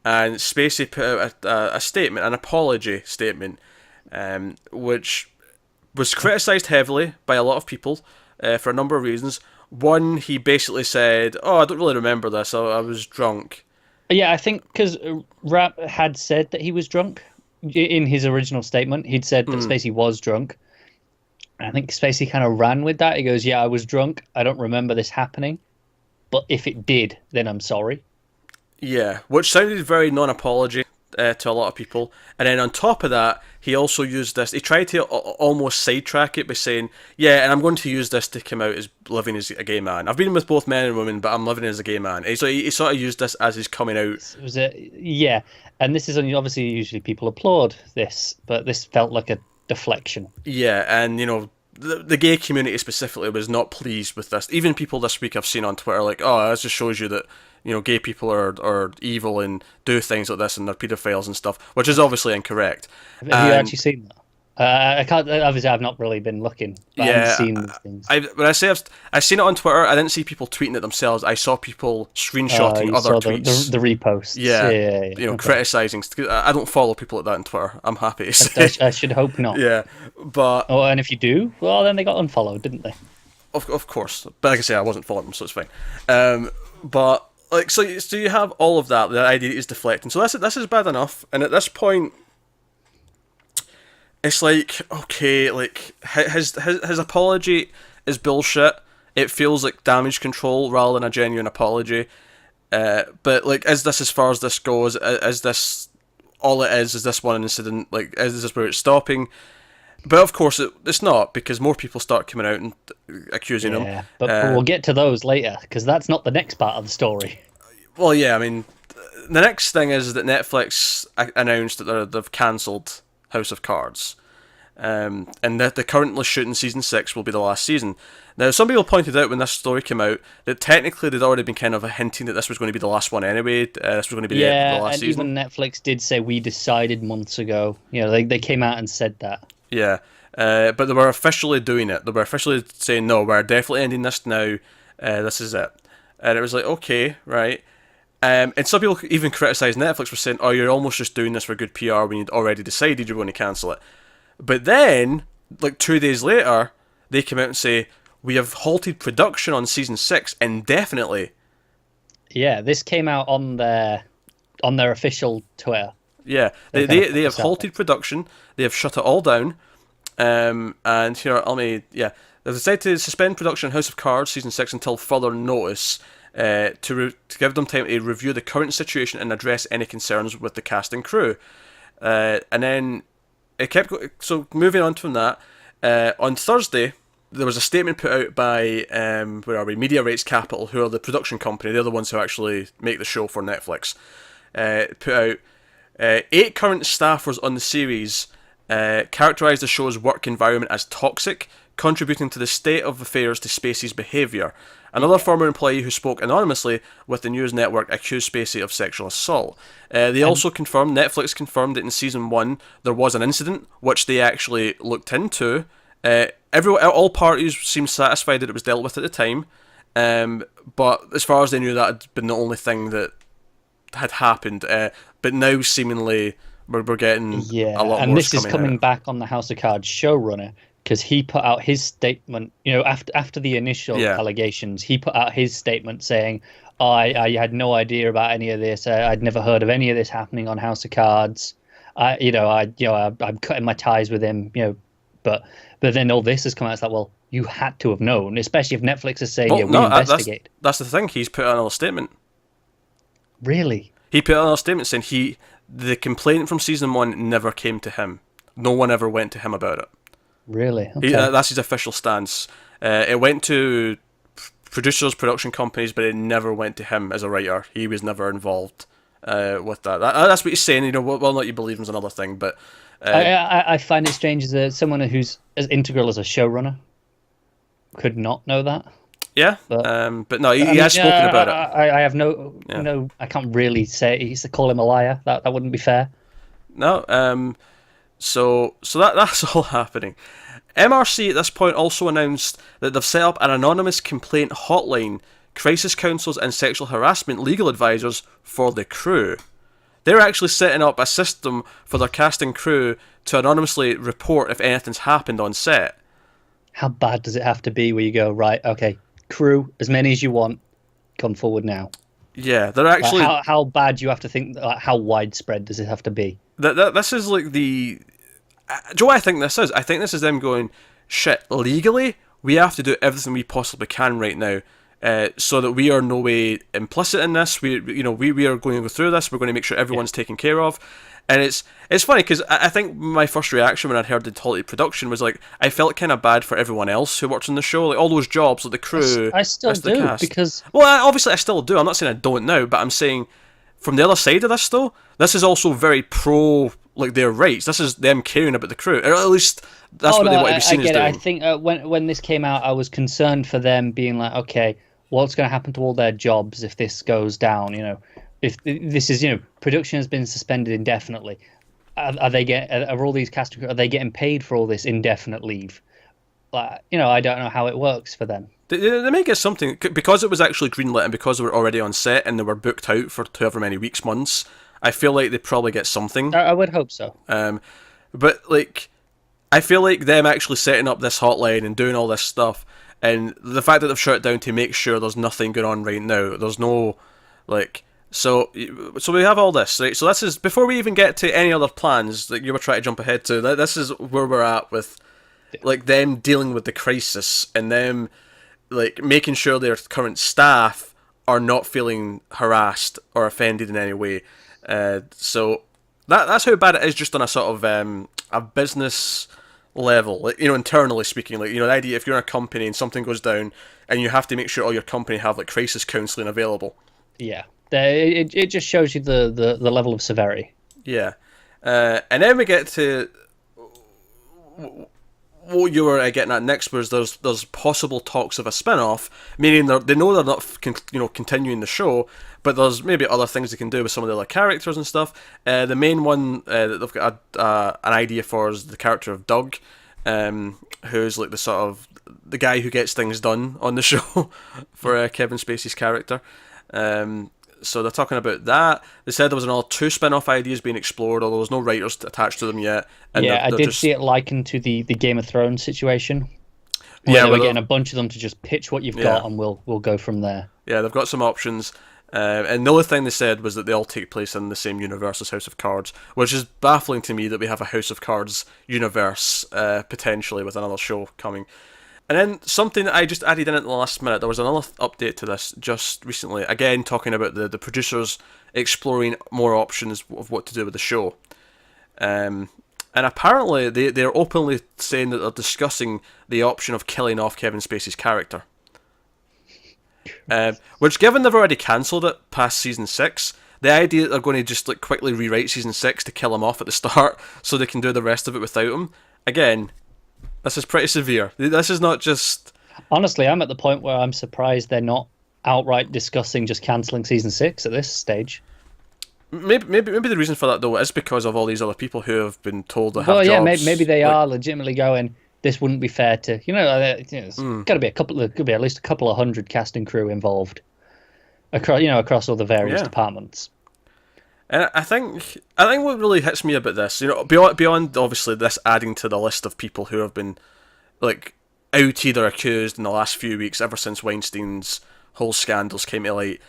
and Spacey put out a statement, an apology statement, which was criticised heavily by a lot of people for a number of reasons. One, he basically said, I don't really remember this, I was drunk. Yeah, I think because Rapp had said that he was drunk in his original statement. He'd said that Spacey was drunk. I think Spacey kind of ran with that. He goes, I was drunk. I don't remember this happening. But if it did, then I'm sorry. Yeah, which sounded very non-apology to a lot of people. And then on top of that, he also used this. He tried to almost sidetrack it by saying, and I'm going to use this to come out as living as a gay man. I've been with both men and women, but I'm living as a gay man. So he sort of used this as his coming out. And this is obviously usually people applaud this, but this felt like a deflection. Yeah, and the gay community specifically was not pleased with this. Even people this week I've seen on Twitter that just shows you that gay people are evil and do things like this and they're paedophiles and stuff, which is obviously incorrect. Have you actually seen that? I can't. Obviously, I've not really been looking. But I haven't seen these things. When I say I've seen it on Twitter, I didn't see people tweeting it themselves. I saw people screenshotting other tweets. The reposts. Yeah. Criticising. I don't follow people like that on Twitter. I'm happy to say. I should hope not. Yeah, but and if you do, well, then they got unfollowed, didn't they? of course, but like I say, I wasn't following them, so it's fine. But like, so you have all of that. The idea is deflecting. So this is bad enough, and at this point, it's like, okay, like his apology is bullshit. It feels like damage control rather than a genuine apology. But like, is this as far as this goes? Is this all it is? Is this one incident? Like, is this where it's stopping? But of course, it's not, because more people start coming out and accusing him. Yeah, but we'll get to those later, because that's not the next part of the story. Well, yeah, I mean, the next thing is that Netflix announced that they've cancelled House of Cards. And that they're currently shooting season 6 will be the last season. Now, some people pointed out when this story came out that technically they'd already been kind of hinting that this was going to be the last one anyway. This was going to be the end of the last season. Yeah, and even Netflix did say we decided months ago. You know, they came out and said that. Yeah, but they were officially doing it. They were officially saying, no, we're definitely ending this now. This is it. And it was like, okay, right. And some people even criticised Netflix for saying, oh, you're almost just doing this for good PR when you'd already decided you were going to cancel it. But then, like 2 days later, they come out and say, we have halted production on season 6 indefinitely. Yeah, this came out on their official Twitter. Yeah, they have halted production. They have shut it all down. And here, they've decided to suspend production on House of Cards season 6 until further notice, to give them time to review the current situation and address any concerns with the cast and crew. And then it kept going. So moving on from that, on Thursday there was a statement put out by Media Rates Capital, who are the production company. They're the ones who actually make the show for Netflix. Put out 8 current staffers on the series characterised the show's work environment as toxic, contributing to the state of affairs to Spacey's behaviour. Another former employee who spoke anonymously with the news network accused Spacey of sexual assault. Netflix confirmed that in season 1 there was an incident, which they actually looked into. All parties seemed satisfied that it was dealt with at the time, but as far as they knew, that had been the only thing that had happened. But now, seemingly, we're getting a lot more coming out. And this is coming back on the House of Cards showrunner, because he put out his statement, after the initial allegations, he put out his statement saying, I had no idea about any of this. I'd never heard of any of this happening on House of Cards. I'm cutting my ties with him, but then all this has come out. It's like, well, you had to have known, especially if Netflix is saying, we investigate. That's the thing. He's put out another statement. Really? He put out another statement saying the complaint from season 1 never came to him. No one ever went to him about it. Really? Okay. That's his official stance. It went to producers, production companies, but it never went to him as a writer. He was never involved with that. That's what he's saying. Whether or not you believe him is another thing. But I find it strange as someone who's as integral as a showrunner could not know that. Yeah, but no, he has spoken about it. I have no, I can't really say. He used to call him a liar. That wouldn't be fair. No, so that's all happening. MRC at this point also announced that they've set up an anonymous complaint hotline, crisis counsellors and sexual harassment legal advisors for the crew. They're actually setting up a system for their cast and crew to anonymously report if anything's happened on set. How bad does it have to be where you go, right, okay, crew, as many as you want, come forward now? Yeah, they're actually... how bad do you have to think, how widespread does it have to be? This is like the... Do you know what I think this is? I think this is them going, shit, legally, we have to do everything we possibly can right now, so that we are no way implicit in this. We are going to go through this. We're going to make sure everyone's taken care of. And it's funny because I think my first reaction when I'd heard the halted production was like, I felt kind of bad for everyone else who worked on the show, like all those jobs, like the crew. I still do, cast. because... Well, obviously I still do. I'm not saying I don't now, but I'm saying from the other side of this though, this is also very pro like their rights. This is them caring about the crew, or at least that's what they want to be seen as doing. I think when this came out, I was concerned for them being like, okay, what's going to happen to all their jobs if this goes down? If this is, production has been suspended indefinitely, are all these cast are they getting paid for all this indefinite leave? I don't know how it works for them. They may get something because it was actually greenlit and because they were already on set and they were booked out for however many weeks, months. I feel like they probably get something. I would hope so. But like, I feel like them actually setting up this hotline and doing all this stuff and the fact that they've shut it down to make sure there's nothing going on right now. There's no, like, so we have all this, right? So this is before we even get to any other plans that you were trying to jump ahead to. This is where we're at with, like, them dealing with the crisis and them, like, making sure their current staff are not feeling harassed or offended in any way. So that's how bad it is, just on a sort of a business level, like, internally speaking. Like, the idea, if you're in a company and something goes down and you have to make sure all your company have, like, crisis counselling available. Yeah, it just shows you the level of severity. Yeah. And then we get to what you were getting at next, was there's possible talks of a spin-off, meaning they know they're not continuing the show, but there's maybe other things they can do with some of the other characters and stuff. The main one that they've got an idea for is the character of Doug, who's like the guy who gets things done on the show for Kevin Spacey's character. So they're talking about that. They said there was another 2 spin-off ideas being explored, although there's no writers attached to them yet. And I did see it likened to the Game of Thrones situation. Where we're getting a bunch of them to just pitch what you've got, and we'll go from there. Yeah, they've got some options. And the only thing they said was that they all take place in the same universe as House of Cards, which is baffling to me that we have a House of Cards universe potentially with another show coming. And then something that I just added in at the last minute, there was another update to this just recently, again talking about the producers exploring more options of what to do with the show. And apparently they're openly saying that they're discussing the option of killing off Kevin Spacey's character. Which, given they've already cancelled it past season 6, the idea that they're going to just, like, quickly rewrite season 6 to kill him off at the start so they can do the rest of it without him, again, this is pretty severe. This is not just... Honestly, I'm at the point where I'm surprised they're not outright discussing just cancelling season 6 at this stage. Maybe the reason for that, though, is because of all these other people who have been told they have jobs. Maybe they are legitimately going, this wouldn't be fair to... there's got to be could be at least a couple of hundred cast and crew involved across all the various departments. And I think what really hits me about this, beyond obviously this adding to the list of people who have been, like, outed or accused in the last few weeks, ever since Weinstein's whole scandals came to light,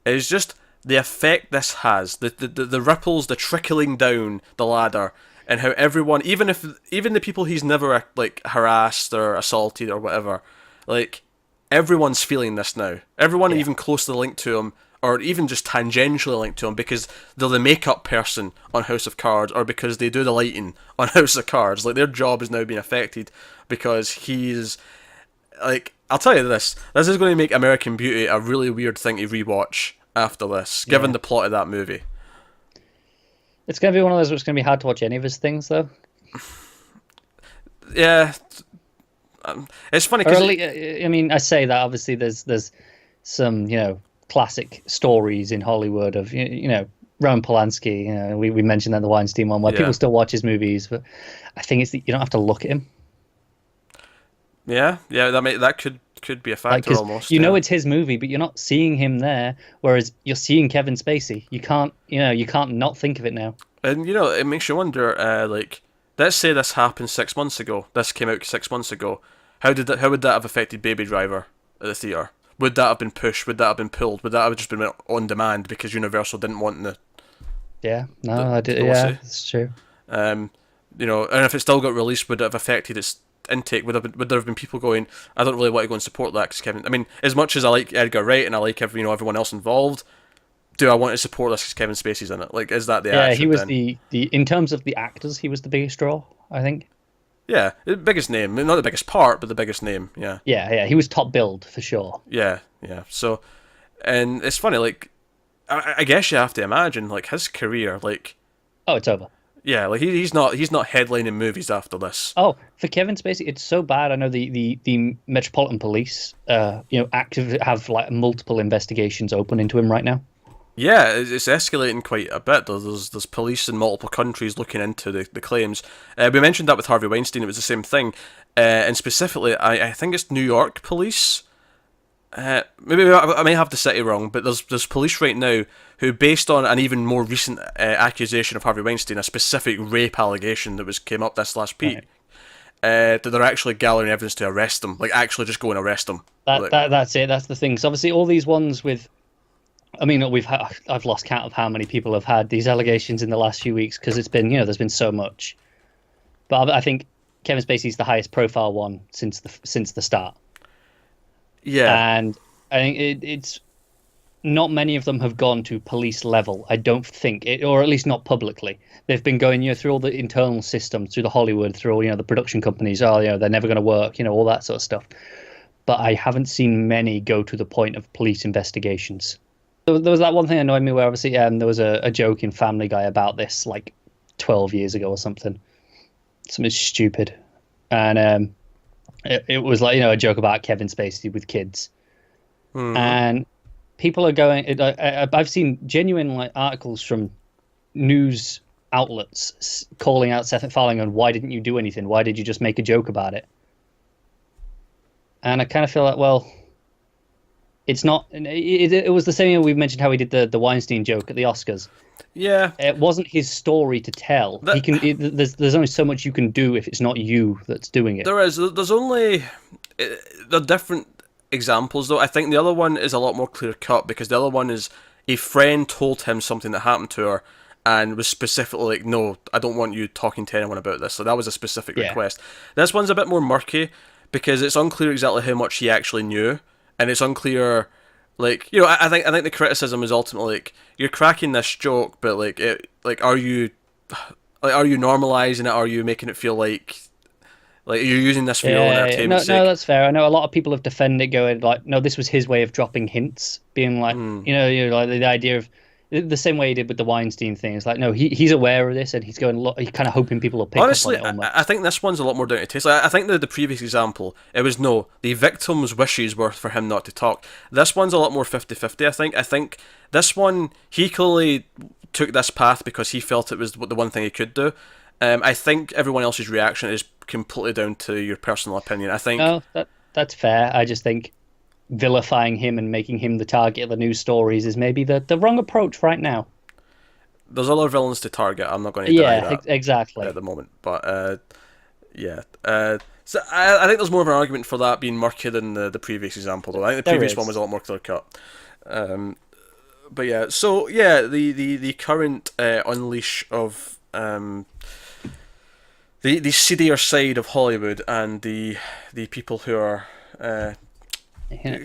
is just the effect this has, the ripples, the trickling down the ladder, and how everyone, even the people he's never, like, harassed or assaulted or whatever, like, everyone's feeling this now. Everyone even closely linked to him, or even just tangentially linked to him, because they're the makeup person on House of Cards, or because they do the lighting on House of Cards. Like, their job is now being affected because he's, like, I'll tell you this is going to make American Beauty a really weird thing to rewatch after this, given the plot of that movie. It's going to be one of those where it's going to be hard to watch any of his things, though. Yeah. It's funny because... I say that, obviously, there's some, classic stories in Hollywood of, Roman Polanski. We mentioned that, the Weinstein one, where people still watch his movies, but I think it's that you don't have to look at him. Yeah, that could be a factor, almost. It's his movie, but you're not seeing him there, whereas you're seeing Kevin Spacey. You can't not think of it now. And, it makes you wonder, like, let's say this happened 6 months ago. This came out 6 months ago. How would that have affected Baby Driver at the theatre? Would that have been pushed? Would that have been pulled? Would that have just been on demand because Universal didn't want the... Yeah, no, I did. Yeah, that's true. And if it still got released, would it have affected its intake? Would there have been people going, I don't really want to go and support that because Kevin... I mean, as much as I like Edgar Wright and I like everyone else involved, do I want to support this because Kevin Spacey's in it? Like, is that the action? Yeah, he was the in terms of the actors, he was the biggest draw, I think. Yeah, the biggest name, not the biggest part, but the biggest name. Yeah. Yeah, he was top billed for sure. Yeah. So, and it's funny, like, I guess you have to imagine, like, his career, like... Oh, it's over. Yeah, like, he's not headlining movies after this. Oh, for Kevin Spacey, it's so bad. I know the Metropolitan Police, active have, like, multiple investigations open into him right now. Yeah, it's escalating quite a bit. There's police in multiple countries looking into the claims. We mentioned that with Harvey Weinstein, it was the same thing. And specifically, I think it's New York police. Maybe I may have the city wrong, but there's police right now who, based on an even more recent accusation of Harvey Weinstein, a specific rape allegation that came up this last week, that they're actually gathering evidence to arrest him. Like, actually just go and arrest him. That's it. That's the thing. So obviously, all these ones with, I mean, I've lost count of how many people have had these allegations in the last few weeks because it's been, there's been so much. But I think Kevin Spacey's the highest profile one since the start. Yeah. And I think it's not many of them have gone to police level. I don't think or at least not publicly. They've been going, through all the internal systems, through the Hollywood, through all, the production companies. Oh, they're never going to work. All that sort of stuff. But I haven't seen many go to the point of police investigations. There was that one thing that annoyed me where obviously there was a joke in Family Guy about this like 12 years ago or something stupid, and it was like a joke about Kevin Spacey with kids, and people are going. I've seen genuine like articles from news outlets calling out Seth MacFarlane on why didn't you do anything? Why did you just make a joke about it? And I kind of feel like, well, it's not. It was the same. We mentioned how he did the Weinstein joke at the Oscars. Yeah, it wasn't his story to tell. There's only so much you can do if it's not you that's doing it. There's only there are different examples though. I think the other one is a lot more clear cut because the other one is a friend told him something that happened to her and was specifically like, no, I don't want you talking to anyone about this. So that was a specific request. This one's a bit more murky because it's unclear exactly how much he actually knew, and it's unclear. Like, I think the criticism is ultimately like, you're cracking this joke, but are you normalizing it? Are you making it feel like you're using this for your own entertainment sake? No, that's fair. I know a lot of people have defended it, going like, no, this was his way of dropping hints, being like, like the idea of the same way he did with the Weinstein thing. It's like, no, he's aware of this and he's going, he's kind of hoping people will pick up on it almost. I think this one's a lot more down to taste. I think the previous example, it was the victim's wishes were for him not to talk. This one's a lot more 50-50, I think this one, he clearly took this path because he felt it was the one thing he could do. I think everyone else's reaction is completely down to your personal opinion. I think... No, that's fair. I just think vilifying him and making him the target of the news stories is maybe the wrong approach right now. There's other villains to target. I'm not going to deny that exactly at the moment, but so I think there's more of an argument for that being murky than the previous example, though. I think the previous one was a lot more clear cut. But yeah, so yeah, the current unleash of the seedier side of Hollywood and the people who are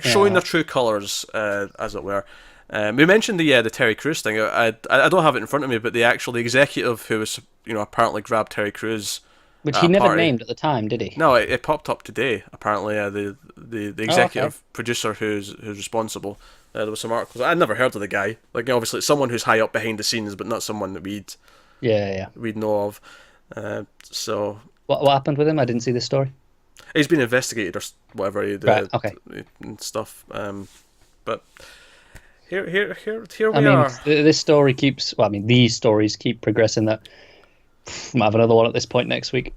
showing their true colours, as it were. We mentioned the Terry Crews thing. I don't have it in front of me, but the executive who was apparently grabbed Terry Crews, which he never named at the time, did he? No, it popped up today. Apparently, the executive producer who's responsible. There was some articles. I'd never heard of the guy. Like, obviously, it's someone who's high up behind the scenes, but not someone that we'd know of. So what happened with him? I didn't see this story. He's been investigated or whatever he did, right, okay, and stuff. But here we are. This story keeps. Well, I mean, these stories keep progressing. That might have another one at this point next week.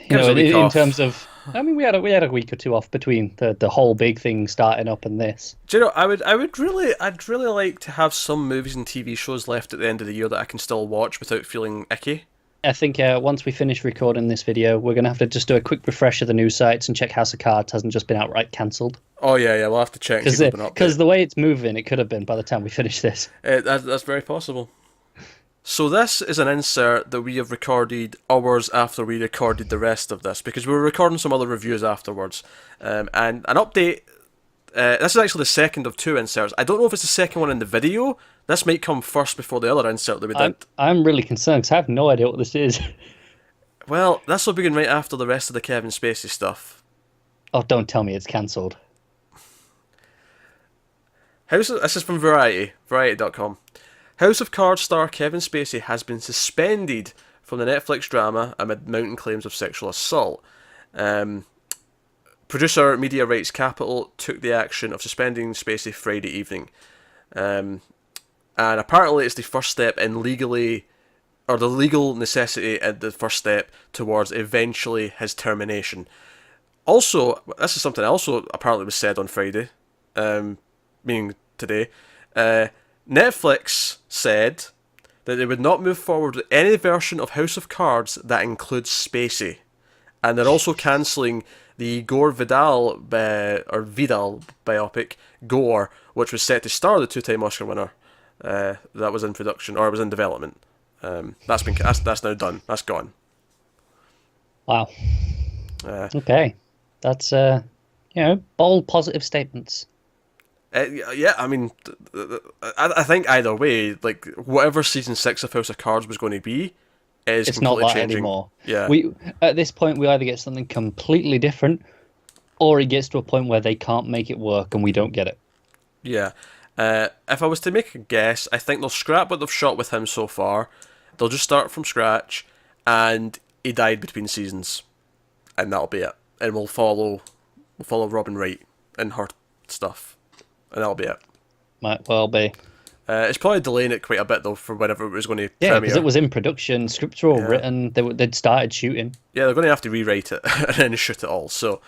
In terms of, I mean, we had a week or two off between the whole big thing starting up and this. Do you know? I'd really like to have some movies and TV shows left at the end of the year that I can still watch without feeling icky. I think once we finish recording this video, we're going to have to just do a quick refresh of the news sites and check House of Cards hasn't just been outright cancelled. Oh, yeah, we'll have to check. Because the way it's moving, it could have been by the time we finish this. That's very possible. So this is an insert that we have recorded hours after we recorded the rest of this, because we were recording some other reviews afterwards. And an update... this is actually the second of two inserts. I don't know if it's the second one in the video. This might come first before the other insert that we did. I'm really concerned because I have no idea what this is. Well, this will begin right after the rest of the Kevin Spacey stuff. Oh, don't tell me it's cancelled. This is from Variety, Variety.com. House of Cards star Kevin Spacey has been suspended from the Netflix drama amid mounting claims of sexual assault. Producer Media Rights Capital took the action of suspending Spacey Friday evening. And apparently it's the first step in the legal necessity and the first step towards eventually his termination. Also, this is something also apparently was said on Friday, meaning today. Netflix said that they would not move forward with any version of House of Cards that includes Spacey. and they're also cancelling the Gore Vidal or Vidal biopic Gore, which was set to star the two-time Oscar winner. That was in production, or it was in development. That's now done. That's gone. Wow. Okay, that's bold, positive statements. Yeah, I mean, I think either way, like whatever season 6 of House of Cards was going to be, is It's not completely that changing. anymore. Yeah. We at this point we either get something completely different, or it gets to a point where they can't make it work and we don't get it. Yeah. If I was to make a guess, I think they'll scrap what they've shot with him so far. They'll just start from scratch, and he died between seasons, and that'll be it. And we'll follow Robin Wright and her stuff, and that'll be it. Might well be. It's probably delaying it quite a bit though for whenever it was going to Yeah, premiere. because it was in production, scripts were all written, they'd started shooting. Yeah, they're going to have to rewrite it and then shoot it all. So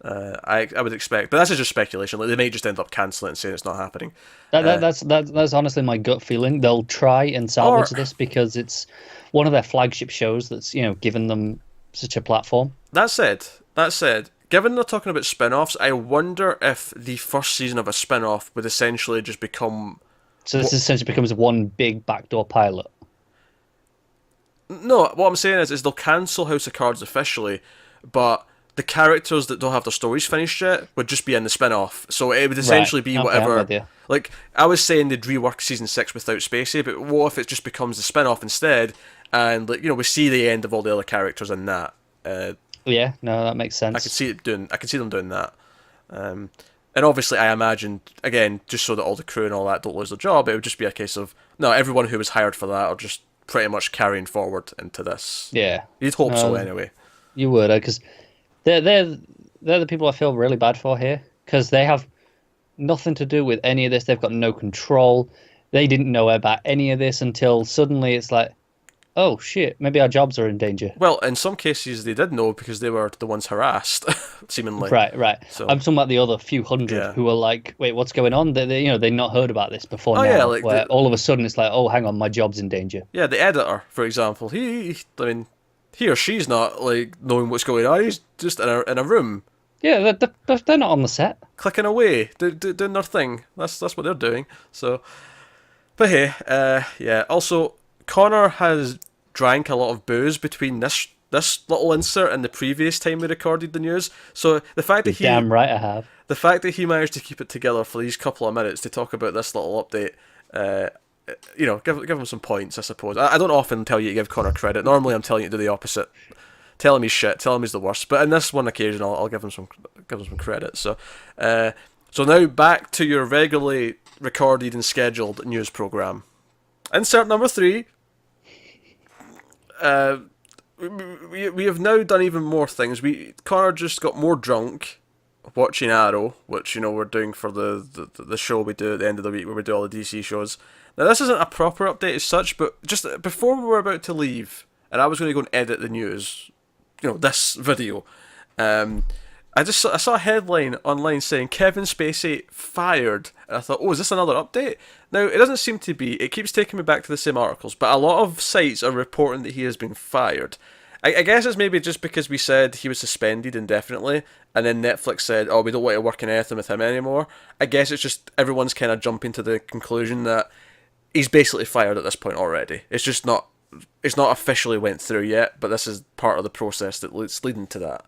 I would expect, but that's just speculation. Like they may just end up cancelling it and saying it's not happening. That's honestly my gut feeling. They'll try and salvage this because it's one of their flagship shows that's given them such a platform. That said, given they're talking about spin-offs, I wonder if the first season of a spin-off would essentially just become... So this essentially becomes one big backdoor pilot. No, what I'm saying is they'll cancel House of Cards officially, but the characters that don't have their stories finished yet would just be in the spin-off. So it would essentially be whatever... Like, I was saying they'd rework season 6 without Spacey, but what if it just becomes a spin-off instead, and we see the end of all the other characters in that. Yeah, no, that makes sense. I could see them doing that. And obviously, I imagine, again, just so that all the crew and all that don't lose their job, it would just be a case of, no, everyone who was hired for that are just pretty much carrying forward into this. Yeah. You'd hope so, anyway. You would, because they're the people I feel really bad for here, because they have nothing to do with any of this. They've got no control. They didn't know about any of this until suddenly it's like, oh shit, maybe our jobs are in danger. Well, in some cases they did know because they were the ones harassed, seemingly. Right. So, I'm talking about the other few hundred who are like, wait, what's going on? They've not heard about this before now. Yeah, like where all of a sudden it's like, oh, hang on, my job's in danger. Yeah, the editor, for example, he or she's not like knowing what's going on. He's just in a room. Yeah, they're not on the set, clicking away, doing their thing. That's what they're doing. So, but hey, yeah. Also, Connor has drank a lot of booze between this little insert and the previous time we recorded the news. So the fact that damn right I have. The fact that he managed to keep it together for these couple of minutes to talk about this little update, give him some points, I suppose. I don't often tell you to give Connor credit. Normally, I'm telling you to do the opposite. Tell him he's shit. Tell him he's the worst. But in this one occasion, I'll give him some credit. So, so now back to your regularly recorded and scheduled news program. Insert number 3. We have now done even more things. Connor just got more drunk watching Arrow, which we're doing for the show we do at the end of the week where we do all the DC shows. Now this isn't a proper update as such, but just before we were about to leave, and I was going to go and edit the news, this video. I saw a headline online saying Kevin Spacey fired, and I thought, oh, is this another update? Now, it doesn't seem to be. It keeps taking me back to the same articles, but a lot of sites are reporting that he has been fired. I guess it's maybe just because we said he was suspended indefinitely, and then Netflix said, oh, we don't want to work in anything with him anymore. I guess it's just everyone's kind of jumping to the conclusion that he's basically fired at this point already. It's not officially went through yet, but this is part of the process that's leading to that.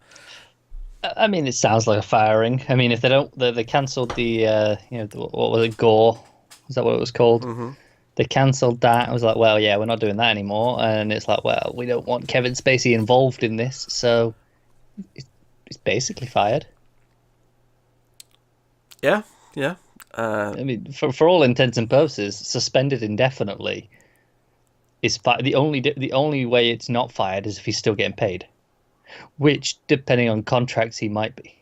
I mean, it sounds like a firing. I mean, if they cancelled the, what was it, Gore? Is that what it was called? Mm-hmm. They cancelled that. I was like, well, yeah, we're not doing that anymore. And it's like, well, we don't want Kevin Spacey involved in this, so he's basically fired. Yeah. I mean, for all intents and purposes, suspended indefinitely is the only way it's not fired is if he's still getting paid. Which, depending on contracts, he might be.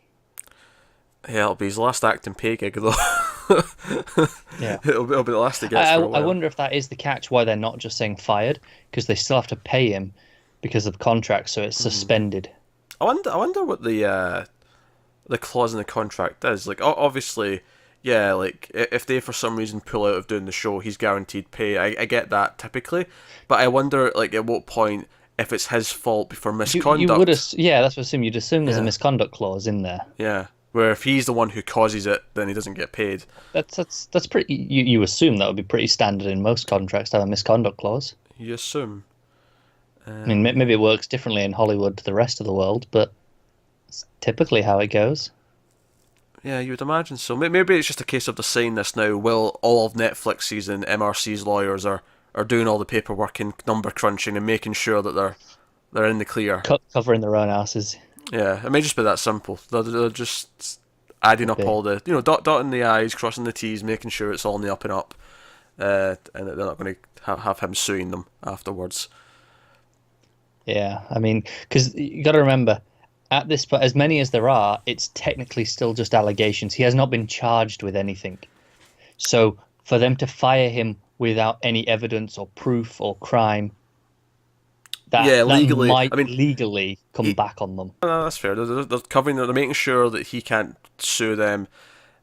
Yeah, it'll be his last acting pay gig, though. Yeah, it'll be the last he gets for a while. I wonder if that is the catch, why they're not just saying fired, because they still have to pay him because of contracts, so it's suspended. I wonder what the clause in the contract is. Like, obviously, yeah, like, if they for some reason pull out of doing the show, he's guaranteed pay. I get that, typically. But I wonder, like, at what point... if it's his fault for You misconduct. would yeah, that's what I assume. You'd assume there's a Yeah. misconduct clause in there. Yeah, where if he's the one who causes it, then he doesn't get paid. That's pretty. You assume that would be pretty standard in most contracts to have a misconduct clause. You assume. I mean, maybe it works differently in Hollywood to the rest of the world, but it's typically how it goes. Yeah, you would imagine so. Maybe it's just a case of the saying this now. While all of Netflix's and MRC's lawyers are doing all the paperwork and number crunching and making sure that they're in the clear. Covering their own asses. Yeah, it may just be that simple. They're just adding up all the, dotting the I's, crossing the T's, making sure it's all in the up and up, and that they're not going to have him suing them afterwards. Yeah, I mean, because you got to remember, at this point, as many as there are, it's technically still just allegations. He has not been charged with anything. So for them to fire him without any evidence or proof or crime, that legally, might legally come back on them. No, that's fair. They're covering. They're making sure that he can't sue them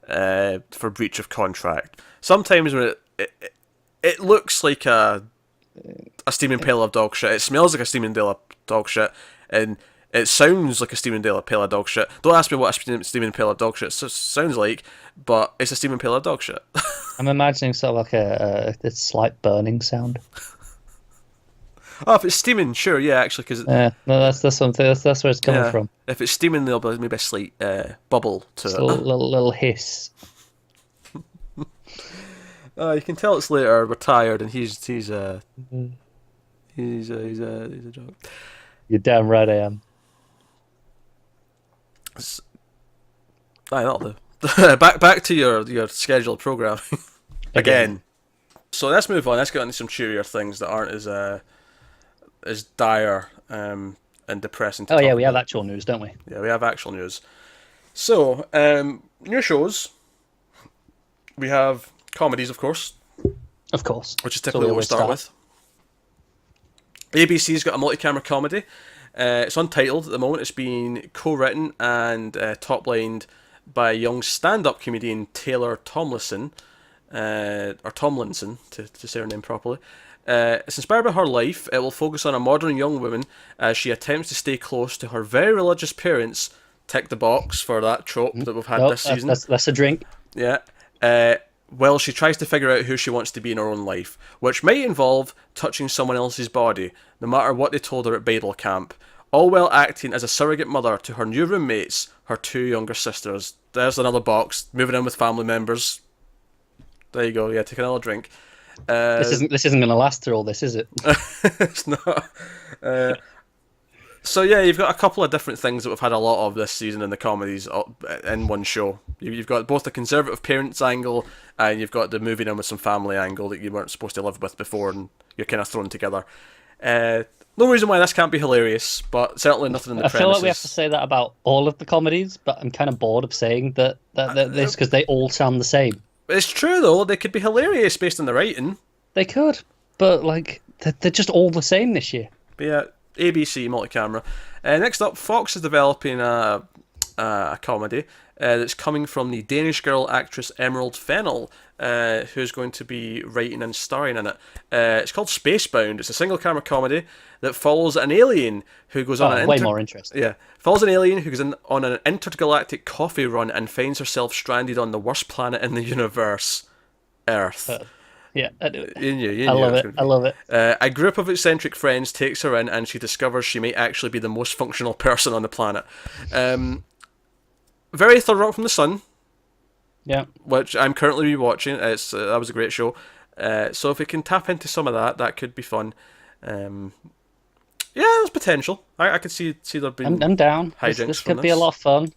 for breach of contract. Sometimes when it looks like a steaming pail of dog shit. It smells like a steaming pail of dog shit, and it sounds like a steaming pail of dog shit. Don't ask me what a steaming pail of dog shit sounds like, but it's a steaming pail of dog shit. I'm imagining sort of like a slight burning sound. Oh, if it's steaming, sure, yeah, actually, because no, that's something. That's where it's coming from. If it's steaming, there'll be maybe a slight bubble to it. A little hiss. You can tell it's later. We're tired, and he's a joke. You're damn right I am. That'll do. back to your scheduled programming again. So let's move on. Let's get into some cheerier things that aren't as dire and depressing. Oh yeah, we have actual news, don't we? Yeah, we have actual news. So new shows. We have comedies, of course. Of course. Which is typically what we start with. ABC's got a multi-camera comedy. It's untitled at the moment. It's been co-written and top-lined by young stand-up comedian Taylor Tomlinson, or Tomlinson, to say her name properly. It's inspired by her life. It will focus on a modern young woman as she attempts to stay close to her very religious parents. Tick the box for that trope that we've had this season. That's a drink. Yeah. Well, she tries to figure out who she wants to be in her own life, which might involve touching someone else's body, no matter what they told her at Bible camp, all while acting as a surrogate mother to her new roommates, her two younger sisters. There's another box, moving in with family members. There you go, yeah, take another drink. This isn't going to last through all this, is it? It's not. So yeah, you've got a couple of different things that we've had a lot of this season in the comedies in one show. You've got both the conservative parents angle, and you've got the moving in with some family angle that you weren't supposed to live with before, and you're kind of thrown together. No reason why this can't be hilarious, but certainly nothing in the premises. I feel like we have to say that about all of the comedies, but I'm kind of bored of saying that this because they all sound the same. It's true though; they could be hilarious based on the writing. They could, but like they're just all the same this year. But yeah. ABC multi-camera. Next up, Fox is developing a comedy that's coming from the Danish girl actress Emerald Fennell, who's going to be writing and starring in it. It's called Spacebound. It's a single-camera comedy that follows an alien who goes on way more interesting. Yeah, follows an alien who goes on an intergalactic coffee run and finds herself stranded on the worst planet in the universe, Earth. Yeah, I do it. You knew I love it. A group of eccentric friends takes her in, and she discovers she may actually be the most functional person on the planet. Very Thorough from the Sun. Yeah. Which I'm currently rewatching. That was a great show. So if we can tap into some of that could be fun. Yeah, there's potential. I could see there being. I'm down. This could be a lot of fun.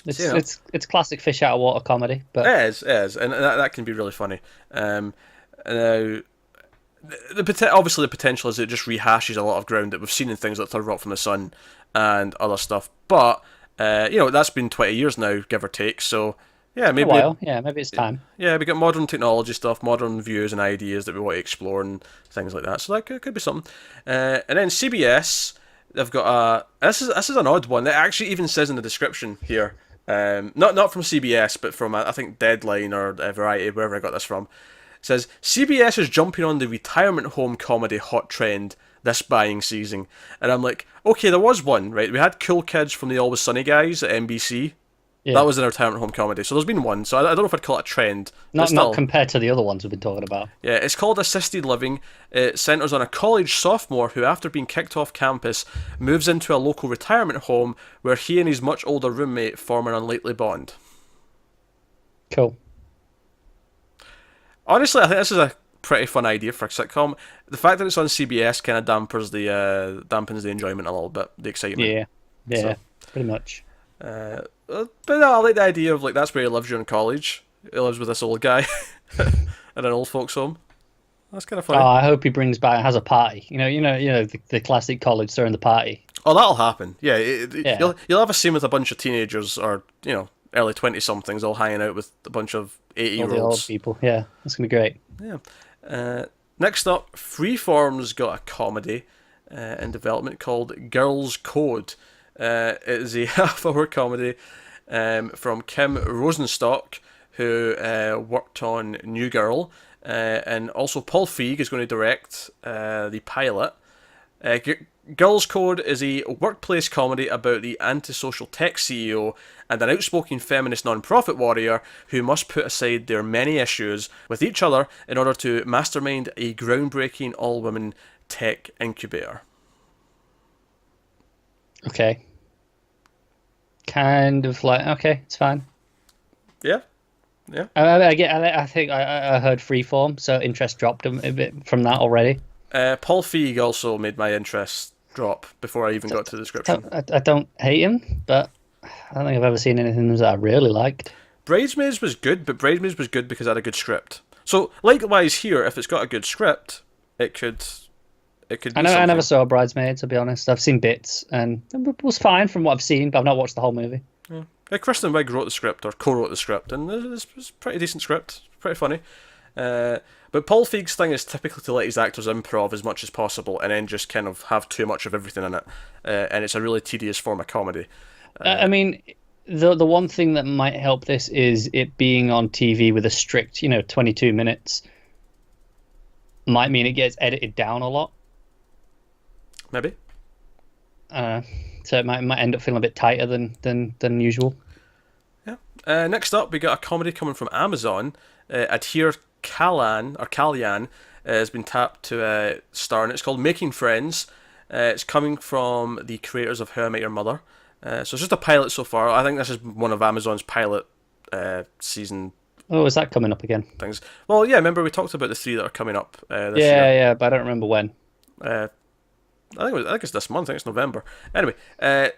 It's classic fish out of water comedy, but it is, and that can be really funny. Now, obviously the potential is it just rehashes a lot of ground that we've seen in things like Third Rock from the Sun and other stuff. But that's been 20 years now, give or take. So yeah, maybe a while. Yeah, maybe it's time. Yeah, we got modern technology stuff, modern views and ideas that we want to explore and things like that. So that could be something. And then CBS, they've got this is an odd one. It actually even says in the description here. Not from CBS, but from I think Deadline or Variety, wherever I got this from. It says CBS is jumping on the retirement home comedy hot trend this buying season. And I'm like, okay, there was one, right? We had Cool Kids from the Always Sunny guys at NBC. That Yeah. was an retirement home comedy. So there's been one. So I don't know if I'd call it a trend. But Not still, compared to the other ones we've been talking about. yeah, it's called Assisted Living. It centres on a college sophomore who, after being kicked off campus, moves into a local retirement home where he and his much older roommate form an unlikely bond. Cool. Honestly, I think this is a pretty fun idea for a sitcom. The fact that it's on CBS kind of dampens the enjoyment a little bit, the excitement. Yeah. Yeah. So, Pretty much. but no, I like the idea of like that's where he lives during college. He lives with this old guy in an old folks home. That's kind of funny. Oh, I hope he brings back has a party. The classic college throwing the party. Oh, that'll happen. Yeah, Yeah. you'll have a scene with a bunch of teenagers or early 20-somethings all hanging out with a bunch of All the old 80-year-olds. people. Yeah, that's gonna be great. Yeah. Next up, Freeform's got a comedy in development called Girls' Code. It is a half-hour comedy from Kim Rosenstock, who worked on New Girl, and also Paul Feig is going to direct the pilot. Girls' Code is a workplace comedy about the antisocial tech CEO and an outspoken feminist non-profit warrior who must put aside their many issues with each other in order to mastermind a groundbreaking all-women tech incubator. Okay. Kind of like okay, it's fine. Yeah? Yeah. I think I heard Freeform, so interest dropped a bit from that already. Paul Feig also made my interest drop before I even got to the description. I don't hate him, but I don't think I've ever seen anything that I really liked. Bridesmaids was good, but Bridesmaids was good because it had a good script. So, likewise here, if it's got a good script, it could be I something. never saw Bridesmaids, to be honest. I've seen bits, and it was fine from what I've seen, but I've not watched the whole movie. Yeah, Kristen Wiig wrote the script, or co-wrote the script, and it's a pretty decent script. Pretty funny. But Paul Feig's thing is typically to let his actors improv as much as possible and then just kind of have too much of everything in it. And it's a really tedious form of comedy. I mean, the one thing that might help this is it being on TV with a strict, 22 minutes might mean it gets edited down a lot. Maybe. So it might end up feeling a bit tighter than usual. Yeah. Next up, we got a comedy coming from Amazon. Adhere Kalyan has been tapped to star in it. It's called Making Friends. It's coming from the creators of How I Met Your Mother. So it's just a pilot so far. I think this is one of Amazon's pilot season Oh, is that coming up again? things. Well, yeah, remember we talked about the 3 that are coming up this year. Yeah, but I don't remember when. I think it's this month. I think it's November. Anyway,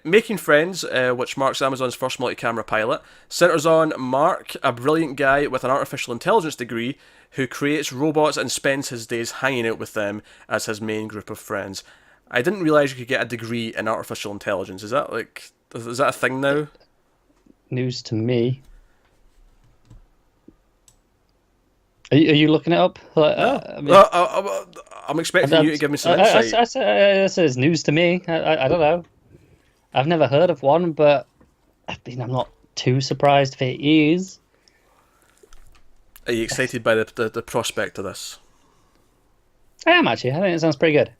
Making Friends, which marks Amazon's first multi-camera pilot, centers on Mark, a brilliant guy with an artificial intelligence degree who creates robots and spends his days hanging out with them as his main group of friends. I didn't realize you could get a degree in artificial intelligence. Is that a thing now? News to me. Are you looking it up? I'm expecting you to give me some insight. It says news to me. I don't know. I've never heard of one, but I'm not too surprised if it is. Are you excited by the prospect of this? I am actually. I think it sounds pretty good.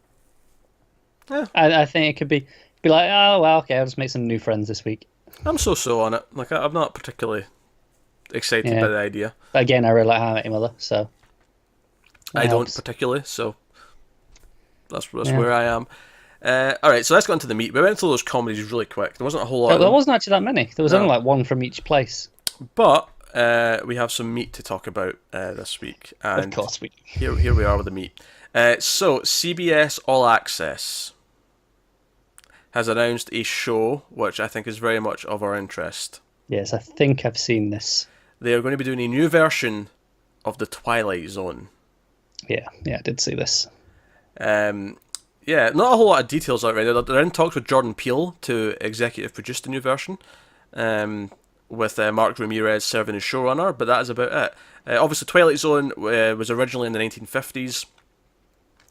Yeah. I think it could be like, oh well, okay, I'll just make some new friends this week. I'm so on it. Like I'm not particularly excited by the idea. But again, I really like How I Met Your Mother, so I don't particularly, so that's where I am. Alright, so let's go into the meat. We went through those comedies really quick. There wasn't a whole lot. There wasn't actually that many. There was only like one from each place. But we have some meat to talk about this week. And Of course we do. Here we are with the meat. So CBS All Access has announced a show which I think is very much of our interest. Yes, I think I've seen this. They are going to be doing a new version of the Twilight Zone. Yeah, I did see this. Yeah, not a whole lot of details out right now. They're in talks with Jordan Peele to executive produce the new version, with Mark Ramirez serving as showrunner, but that is about it. Obviously, Twilight Zone was originally in the 1950s.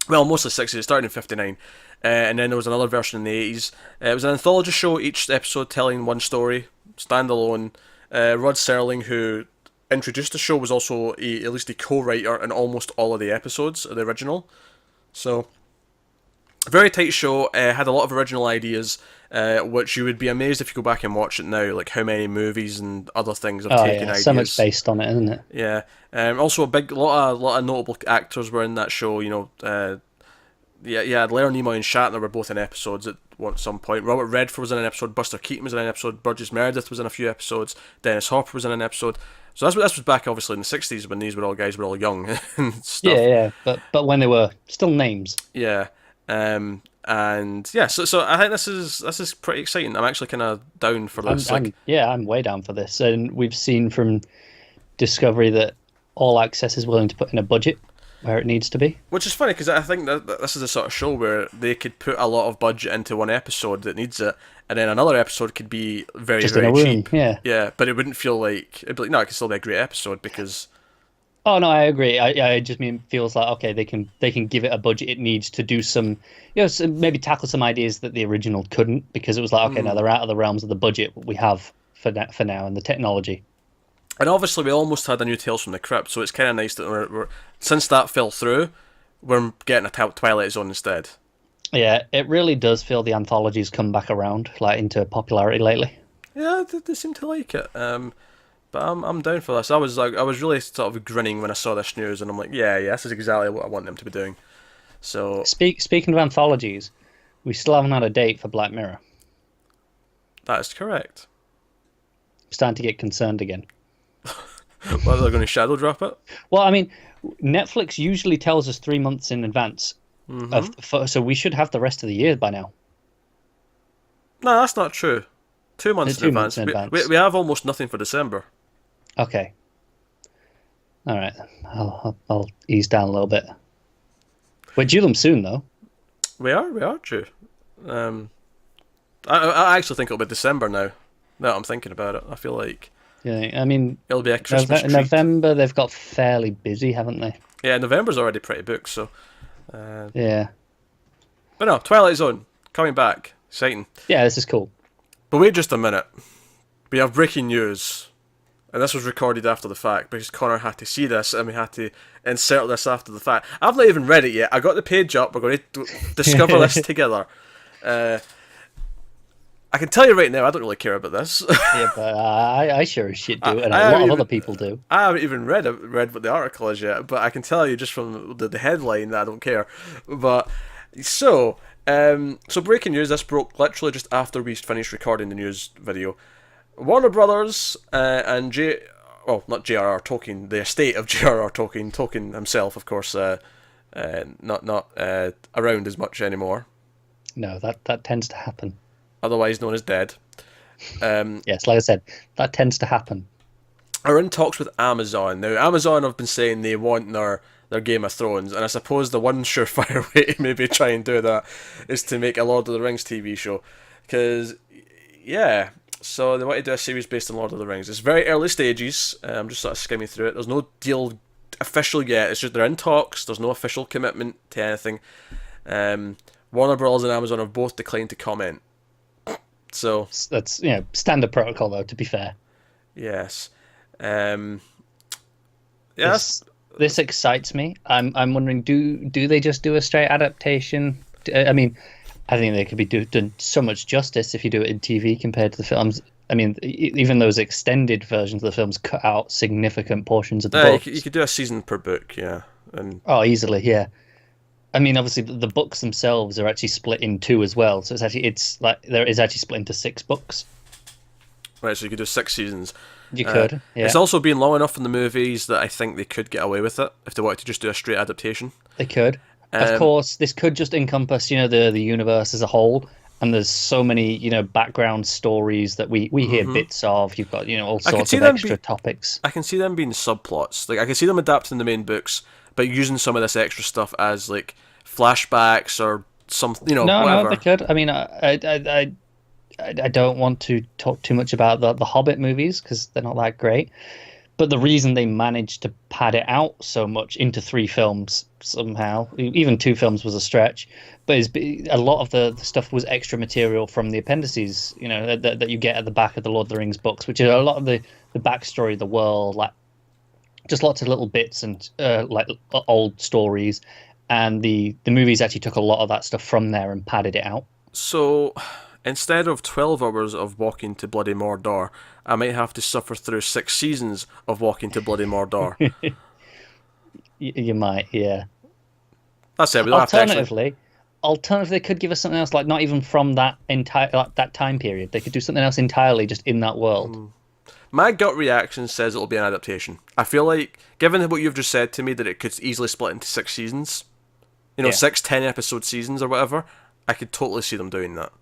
Well, mostly 60s. It started in 59. And then there was another version in the 80s. It was an anthology show, each episode telling one story, standalone. Rod Serling, who introduced the show, was also at least a co-writer in almost all of the episodes of the original. So Very tight show. Had a lot of original ideas, which you would be amazed if you go back and watch it now. Like how many movies and other things have Oh taken yeah, ideas. so much based on it, isn't it? Yeah. Also, a big lot of notable actors were in that show. Yeah, Leonard Nimoy and Shatner were both in episodes at some point. Robert Redford was in an episode. Buster Keaton was in an episode. Burgess Meredith was in a few episodes. Dennis Hopper was in an episode. So this was back obviously in the 60s when these were all guys were all young and stuff. Yeah. But when they were still names. Yeah. And yeah, so I think this is pretty exciting. I'm actually kind of down for this. I'm way down for this. And we've seen from Discovery that All Access is willing to put in a budget where it needs to be. Which is funny because I think that this is the sort of show where they could put a lot of budget into one episode that needs it, and then another episode could be very, Just very in a cheap. room, yeah. Yeah, but it wouldn't feel like it'd be like, no, it could still be a great episode because. Oh no, I agree. I just mean it feels like okay, they can give it a budget it needs to do some, maybe tackle some ideas that the original couldn't, because it was like okay, now they're out of the realms of the budget we have for now and the technology. And obviously, we almost had a new Tales from the Crypt, so it's kind of nice that we're since that fell through, we're getting a Twilight Zone instead. Yeah, it really does feel the anthologies come back around, like into popularity lately. Yeah, they seem to like it. But I'm down for this. I was really sort of grinning when I saw this news, and I'm like, yeah, this is exactly what I want them to be doing. So speaking of anthologies, we still haven't had a date for Black Mirror. That is correct. I'm starting to get concerned again. Well, they're going to shadow drop it? Well, I mean, Netflix usually tells us 3 months in advance. So we should have the rest of the year by now. No, that's not true. 2 months in advance. In advance. We have almost nothing for December. Okay. All right. I'll ease down a little bit. We're due them soon, though. We are due. I actually think it'll be December now. Now that I'm thinking about it, I feel like. Yeah, I mean, it'll be a Christmas treat. November, they've got fairly busy, haven't they? Yeah, November's already pretty booked, so. Yeah. But no, Twilight Zone coming back, exciting. Yeah, this is cool. But wait just a minute. We have breaking news, and this was recorded after the fact because Connor had to see this, and we had to insert this after the fact. I've not even read it yet. I got the page up. We're going to discover this together. I can tell you right now, I don't really care about this. Yeah, but I sure as shit do, and a lot of other people do. I haven't even read what the article is yet, but I can tell you just from the headline that I don't care. But so breaking news. This broke literally just after we finished recording the news video. Warner Brothers and not J.R.R. Tolkien, the estate of J.R.R. Tolkien himself, of course, not around as much anymore. No, that tends to happen. Otherwise known as dead. Yes, like I said, that tends to happen. Are in talks with Amazon. Now, Amazon have been saying they want their Game of Thrones, and I suppose the one surefire way to maybe try and do that is to make a Lord of the Rings TV show. Because, yeah, so they want to do a series based on Lord of the Rings. It's very early stages. I'm just sort of skimming through it. There's no deal official yet. It's just they're in talks. There's no official commitment to anything. Warner Bros. And Amazon have both declined to comment. So that's standard protocol, though. To be fair, yes, yes. This excites me. I'm wondering, do they just do a straight adaptation? I mean, I think they could be done so much justice if you do it in TV compared to the films. I mean, even those extended versions of the films cut out significant portions of the books. You could do a season per book, yeah. Easily, yeah. I mean, obviously, the books themselves are actually split in two as well. So it's like there is actually split into 6 books. Right, so you could do 6 seasons. You could, yeah. It's also been long enough in the movies that I think they could get away with it if they wanted to just do a straight adaptation. They could. Of course, this could just encompass, the universe as a whole. And there's so many, background stories that we hear bits of. You've got, all sorts of extra topics. I can see them being subplots. Like, I can see them adapting the main books, but using some of this extra stuff as, like, flashbacks or some, whatever. No, they could. I mean, I don't want to talk too much about the Hobbit movies because they're not that great. But the reason they managed to pad it out so much into 3 films somehow, even 2 films was a stretch, but a lot of the stuff was extra material from the appendices, that you get at the back of the Lord of the Rings books, which are a lot of the backstory of the world, like just lots of little bits and like old stories. and the movies actually took a lot of that stuff from there and padded it out. So, instead of 12 hours of walking to bloody Mordor, I might have to suffer through 6 seasons of walking to bloody Mordor. You might, yeah. That's it. We don't have to actually... Alternatively, they could give us something else, like not even from that entire that time period. They could do something else entirely just in that world. My gut reaction says it'll be an adaptation. I feel like, given what you've just said to me, that it could easily split into 6 seasons, 6, 10-episode seasons or whatever, I could totally see them doing that.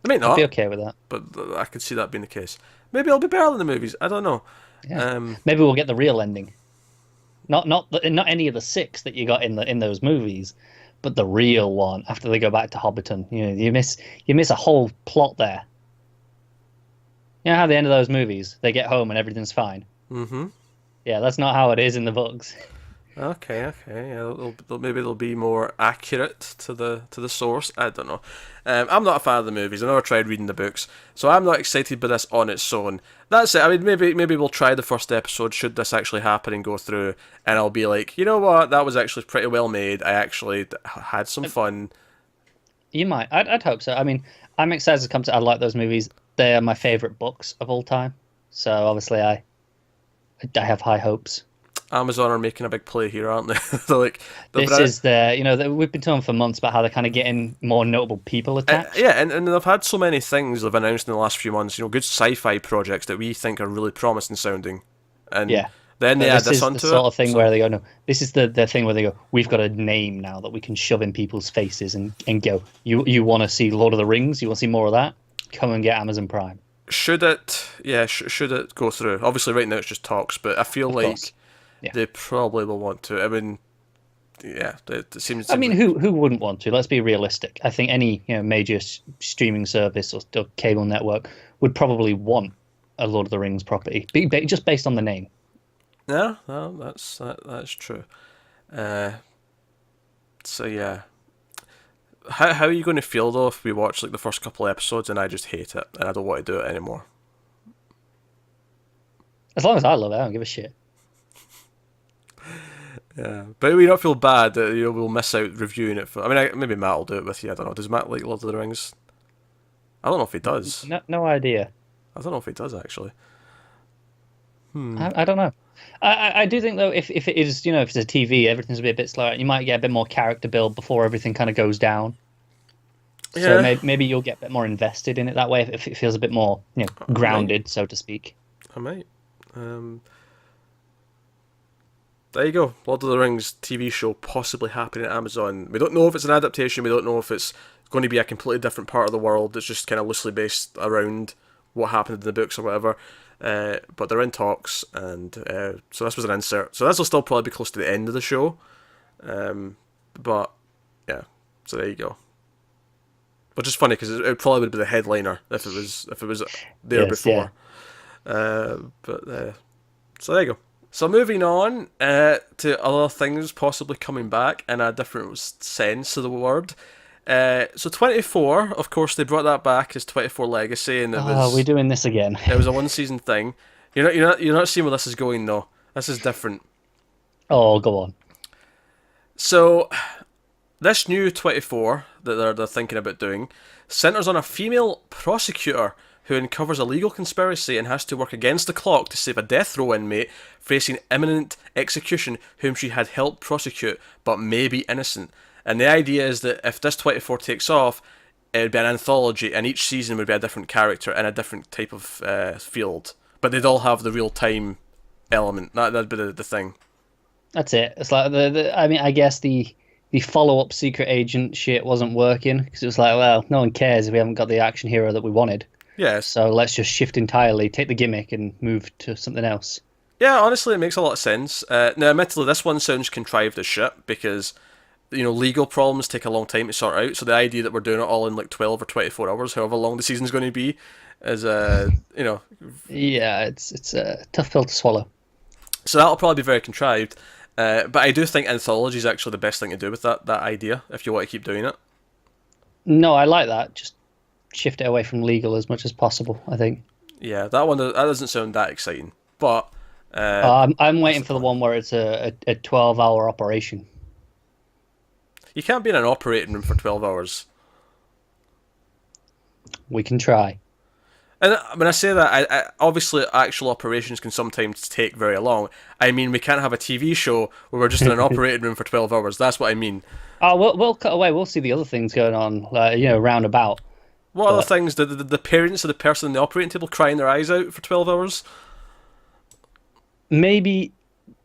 I may not. I'd be okay with that. But I could see that being the case. Maybe it'll be better than the movies. I don't know. Yeah. Maybe we'll get the real ending. Not any of the 6 that you got in those movies, but the real one after they go back to Hobbiton. You miss a whole plot there. You know how the end of those movies, they get home and everything's fine. Mm-hmm. Yeah, that's not how it is in the books. Okay. Yeah, maybe they'll be more accurate to the source. I don't know. I'm not a fan of the movies. I never tried reading the books, so I'm not excited by this on its own. That's it. I mean, maybe we'll try the first episode should this actually happen and go through, and I'll be like, you know what, that was actually pretty well made. I actually had some fun. You might. I'd hope so. I mean, I'm excited to come to. I like those movies. They are my favorite books of all time. So obviously, I have high hopes. Amazon are making a big play here, aren't they? We've been talking for months about how they're kind of getting more notable people attached. And they've had so many things they've announced in the last few months. Good sci-fi projects that we think are really promising sounding, and then they add this onto it. This is the sort of thing where they go, no, this is the thing where they go, we've got a name now that we can shove in people's faces and go, you want to see Lord of the Rings? You want to see more of that? Come and get Amazon Prime. Should it go through? Obviously, right now it's just talks, but I feel like they probably will want to. I mean, it seems. I mean, who wouldn't want to? Let's be realistic. I think any major streaming service or cable network would probably want a Lord of the Rings property, just based on the name. Yeah, well, that's true. So yeah. How are you going to feel though if we watch like the first couple of episodes and I just hate it and I don't want to do it anymore? As long as I love it, I don't give a shit. Yeah, but we don't feel bad that we'll miss out reviewing it. Maybe Matt will do it with you. I don't know. Does Matt like Lord of the Rings? I don't know if he does. No idea. I don't know if he does actually. I don't know. I do think though, if it is, if it's a TV, everything's a bit slower. You might get a bit more character build before everything kind of goes down. So maybe you'll get a bit more invested in it that way. If it feels a bit more, grounded, so to speak. I might. There you go. Lord of the Rings TV show possibly happening at Amazon. We don't know if it's an adaptation. We don't know if it's going to be a completely different part of the world that's just kind of loosely based around what happened in the books or whatever. But they're in talks, and so this was an insert. So this will still probably be close to the end of the show. But yeah, so there you go. Which is funny because it probably would be the headliner if it was there before. Yeah. So there you go. So moving on to other things possibly coming back in a different sense of the word. So 24, of course, they brought that back as 24 Legacy, and we're doing this again. It was a 1-season thing. You're not seeing where this is going though. This is different. Oh, go on. So this new 24 that they're thinking about doing centers on a female prosecutor who uncovers a legal conspiracy and has to work against the clock to save a death row inmate facing imminent execution whom she had helped prosecute but may be innocent. And the idea is that if this 24 takes off, it would be an anthology, and each season would be a different character in a different type of field. But they'd all have the real-time element. That'd be the thing. That's it. It's like, I guess the follow-up secret agent shit wasn't working, because it was like, well, no one cares if we haven't got the action hero that we wanted. Yes. So let's just shift entirely, take the gimmick, and move to something else. Yeah, honestly, it makes a lot of sense. Now, admittedly, this one sounds contrived as shit, because legal problems take a long time to sort out, so the idea that we're doing it all in like 12 or 24 hours, however long the season's going to be, is, Yeah, it's a tough pill to swallow. So that'll probably be very contrived, but I do think anthology is actually the best thing to do with that idea, if you want to keep doing it. No, I like that. Just shift it away from legal as much as possible, I think. Yeah, that doesn't sound that exciting, but... I'm waiting for the one where it's a 12-hour operation. You can't be in an operating room for 12 hours. We can try. And when I say that, obviously actual operations can sometimes take very long. I mean, we can't have a TV show where we're just in an operating room for 12 hours. That's what I mean. Oh, we'll cut away. We'll see the other things going on, roundabout. What other things? The parents of the person in the operating table crying their eyes out for 12 hours? Maybe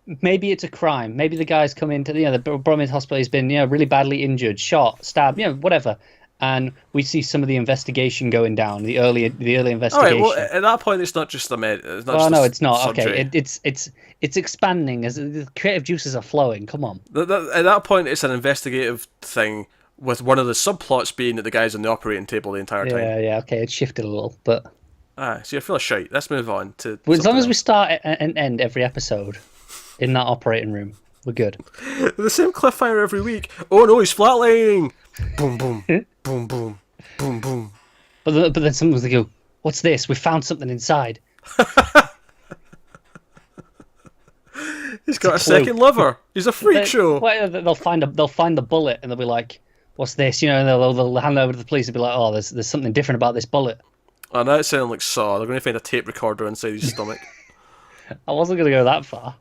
it's a crime. Maybe the guy's come into the Bromwich hospital. He's been really badly injured, shot, stabbed, whatever. And we see some of the investigation going down, the early investigation. All right, well, at that point, it's not just the med. It's not no, it's not. Surgery. Okay, it's expanding as the creative juices are flowing. Come on. At that point, it's an investigative thing with one of the subplots being that the guy's on the operating table the entire time. Yeah. Okay, it shifted a little, but. So you feel a shite. Let's move on to. Well, as long as we start and end every episode in that operating room, we're good. The same cliffhanger every week. Oh no, he's flatlining. Boom, boom, boom, boom, boom, boom. But then someone's like, go, "What's this? We found something inside." He's got a second lover. He's a freak show. They'll find the bullet and they'll be like, "What's this?" And they'll hand it over to the police and be like, "Oh, there's something different about this bullet." Oh, now it's sounding like Saw. They're going to find a tape recorder inside his stomach. I wasn't going to go that far.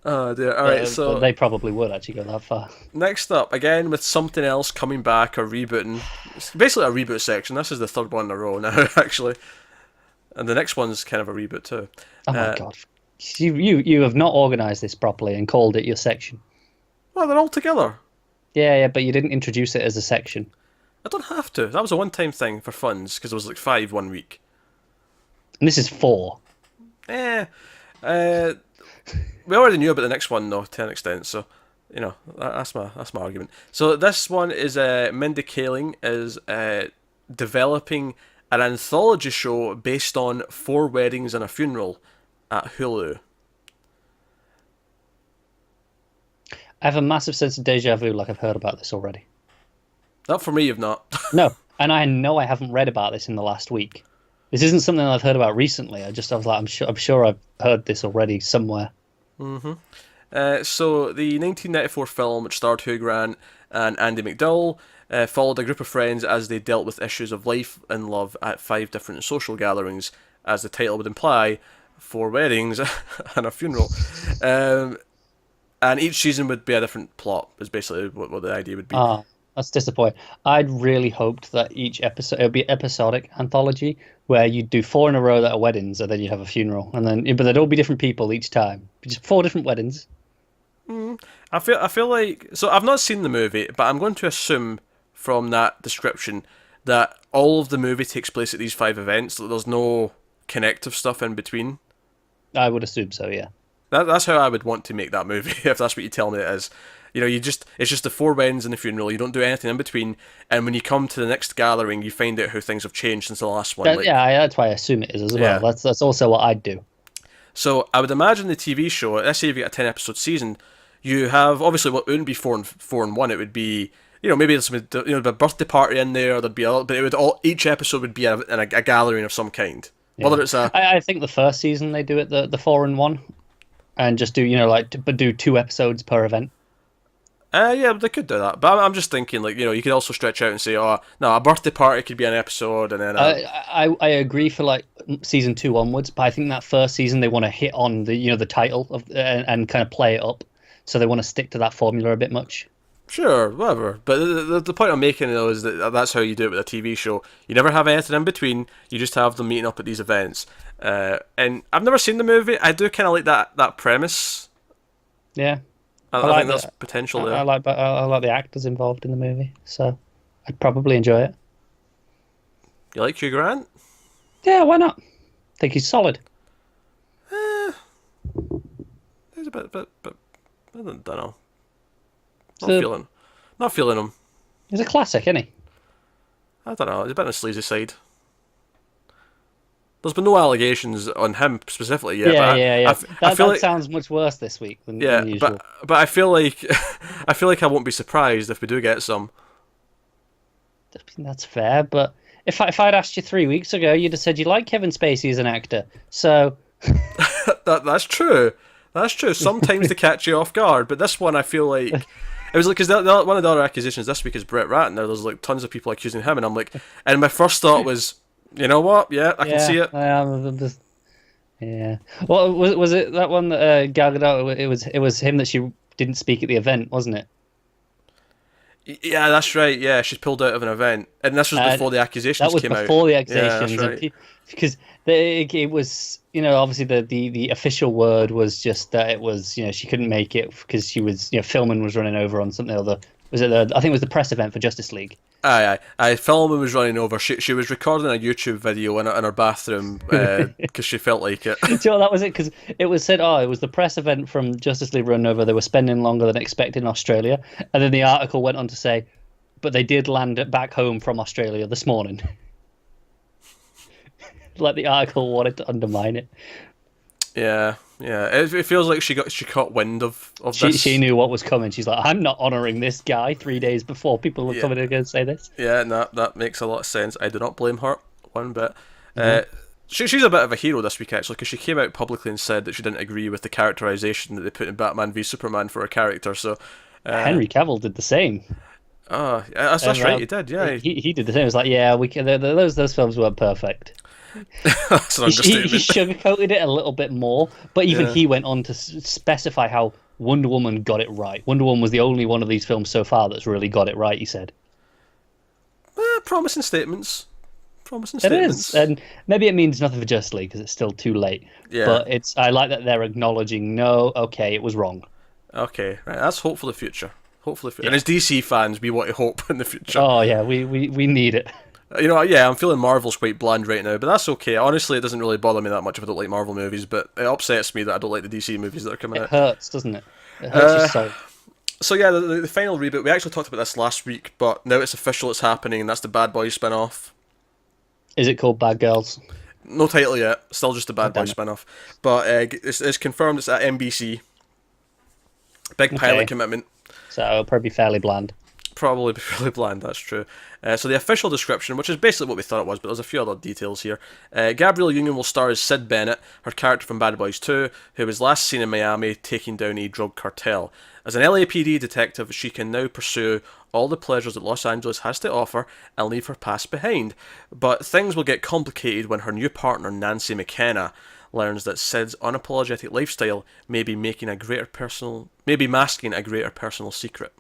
Oh dear. All right, so they probably would actually go that far. Next up, again with something else coming back or rebooting. It's basically a reboot section. This is the third one in a row now, actually, and the next one's kind of a reboot too. Oh my god, you have not organised this properly and called it your section. Well, they're all together. Yeah, but you didn't introduce it as a section. I don't have to. That was a one-time thing for funds because it was like 5 1 week. And this is 4. We already knew about the next one though, to an extent. So, that's my argument. So this one is Mindy Kaling is developing an anthology show based on 4 weddings and a funeral at Hulu. I have a massive sense of deja vu, like I've heard about this already. Not for me, you've not. No, and I know I haven't read about this in the last week. This isn't something I've heard about recently. I was like, I'm sure I've heard this already somewhere. Mm-hmm. So the 1994 film, which starred Hugh Grant and Andy McDowell, followed a group of friends as they dealt with issues of life and love at 5 different social gatherings, as the title would imply, 4 weddings and a funeral. And each season would be a different plot, is basically what the idea would be. That's disappointing. I'd really hoped that each episode, it would be episodic anthology, where you'd do 4 in a row that are weddings, and then you'd have a funeral, but they'd all be different people each time. Just 4 different weddings. I feel like, so I've not seen the movie, but I'm going to assume from that description that all of the movie takes place at these 5 events. That there's no connective stuff in between. I would assume so, yeah. That's how I would want to make that movie, if that's what you tell me it is. It's just the 4 weddings and the funeral. You don't do anything in between, and when you come to the next gathering, you find out how things have changed since the last one. That's why I assume it is as well. Yeah. That's also what I'd do. So I would imagine the TV show. Let's say if you get a 10-episode season, you have obviously what wouldn't be 4 and 1. It would be maybe there's a birthday party in there. There'd be but it would each episode would be a gathering of some kind. Yeah. Whether it's I think the first season they do it the 4 and 1, and just do do 2 episodes per event. Yeah, they could do that, but I'm just thinking, you could also stretch out and say, oh, no, a birthday party could be an episode, and then. I agree for season 2 onwards, but I think that first season they want to hit on the title of and kind of play it up, so they want to stick to that formula a bit much. Sure, whatever. But the point I'm making though is that that's how you do it with a TV show. You never have anything in between. You just have them meeting up at these events. And I've never seen the movie. I do kind of like that premise. Yeah. I think there's potential there. I like the actors involved in the movie, so I'd probably enjoy it. You like Hugh Grant? Yeah, why not? I think he's solid. He's a bit, but I don't know. Not feeling him. He's a classic, isn't he? I don't know. He's a bit on the sleazy side. There's been no allegations on him specifically yet. Yeah. That sounds much worse this week than usual. But I feel like I won't be surprised if we do get some. I mean, that's fair, but if I'd asked you 3 weeks ago, you'd have said you like Kevin Spacey as an actor. So that's true. That's true. Sometimes they catch you off guard, but this one I feel like It was like, because one of the other accusations this week is Brett Ratner. There's like tons of people accusing him, and I'm like, and my first thought was, you know what? Yeah, I can see it. Yeah. Well, was it that one that Gal Gadot? It was him that she didn't speak at the event, wasn't it? Yeah, that's right. Yeah, she's pulled out of an event, and this was before the accusations came out. That was before the accusations, yeah, that's right. because it was, obviously the official word was just that it was, she couldn't make it because she was, filming was running over on something or other. Was it I think it was the press event for Justice League. Aye. Filming was running over. She was recording a YouTube video in her bathroom because she felt like it. Do you know, that was it, because it was said, it was the press event from Justice League running over. They were spending longer than expected in Australia, and then the article went on to say, but they did land back home from Australia this morning. Like the article wanted to undermine it. Yeah. It feels like she caught wind of this. She knew what was coming. She's like, I'm not honouring this guy 3 days before people were coming in and say this. Yeah, that makes a lot of sense. I do not blame her one bit. She's a bit of a hero this week, actually, because she came out publicly and said that she didn't agree with the characterization that they put in Batman v Superman for her character. So Henry Cavill did the same. That's right, he did. Yeah, he did the same. It was like, yeah, those films weren't perfect. That's an understatement. He sugarcoated it a little bit more, but even he went on to specify how Wonder Woman got it right. Wonder Woman was the only one of these films so far that's really got it right, he said. Promising statements. It is, and maybe it means nothing for Justice League because it's still too late. Yeah. But I like that they're acknowledging, it was wrong. Okay, right. That's hope for the future. Yeah. And as DC fans, we want to hope in the future. Oh yeah, we need it. I'm feeling Marvel's quite bland right now, but that's okay. Honestly, it doesn't really bother me that much if I don't like Marvel movies, but it upsets me that I don't like the DC movies that are coming out. It hurts, doesn't it? It hurts your soul. So yeah, the final reboot, we actually talked about this last week, but now it's official, it's happening, and that's the Bad Boys spin-off. Is it called Bad Girls? No title yet, still just a Bad Boys spin-off. But it's confirmed it's at NBC. Big pilot commitment. So it'll probably be fairly bland. Probably be fairly bland, that's true. So the official description, which is basically what we thought it was, but there's a few other details here. Gabrielle Union will star as Sid Bennett, her character from Bad Boys 2, who was last seen in Miami taking down a drug cartel. As an LAPD detective, she can now pursue all the pleasures that Los Angeles has to offer and leave her past behind. But things will get complicated when her new partner, Nancy McKenna, learns that Sid's unapologetic lifestyle may be masking a greater personal secret.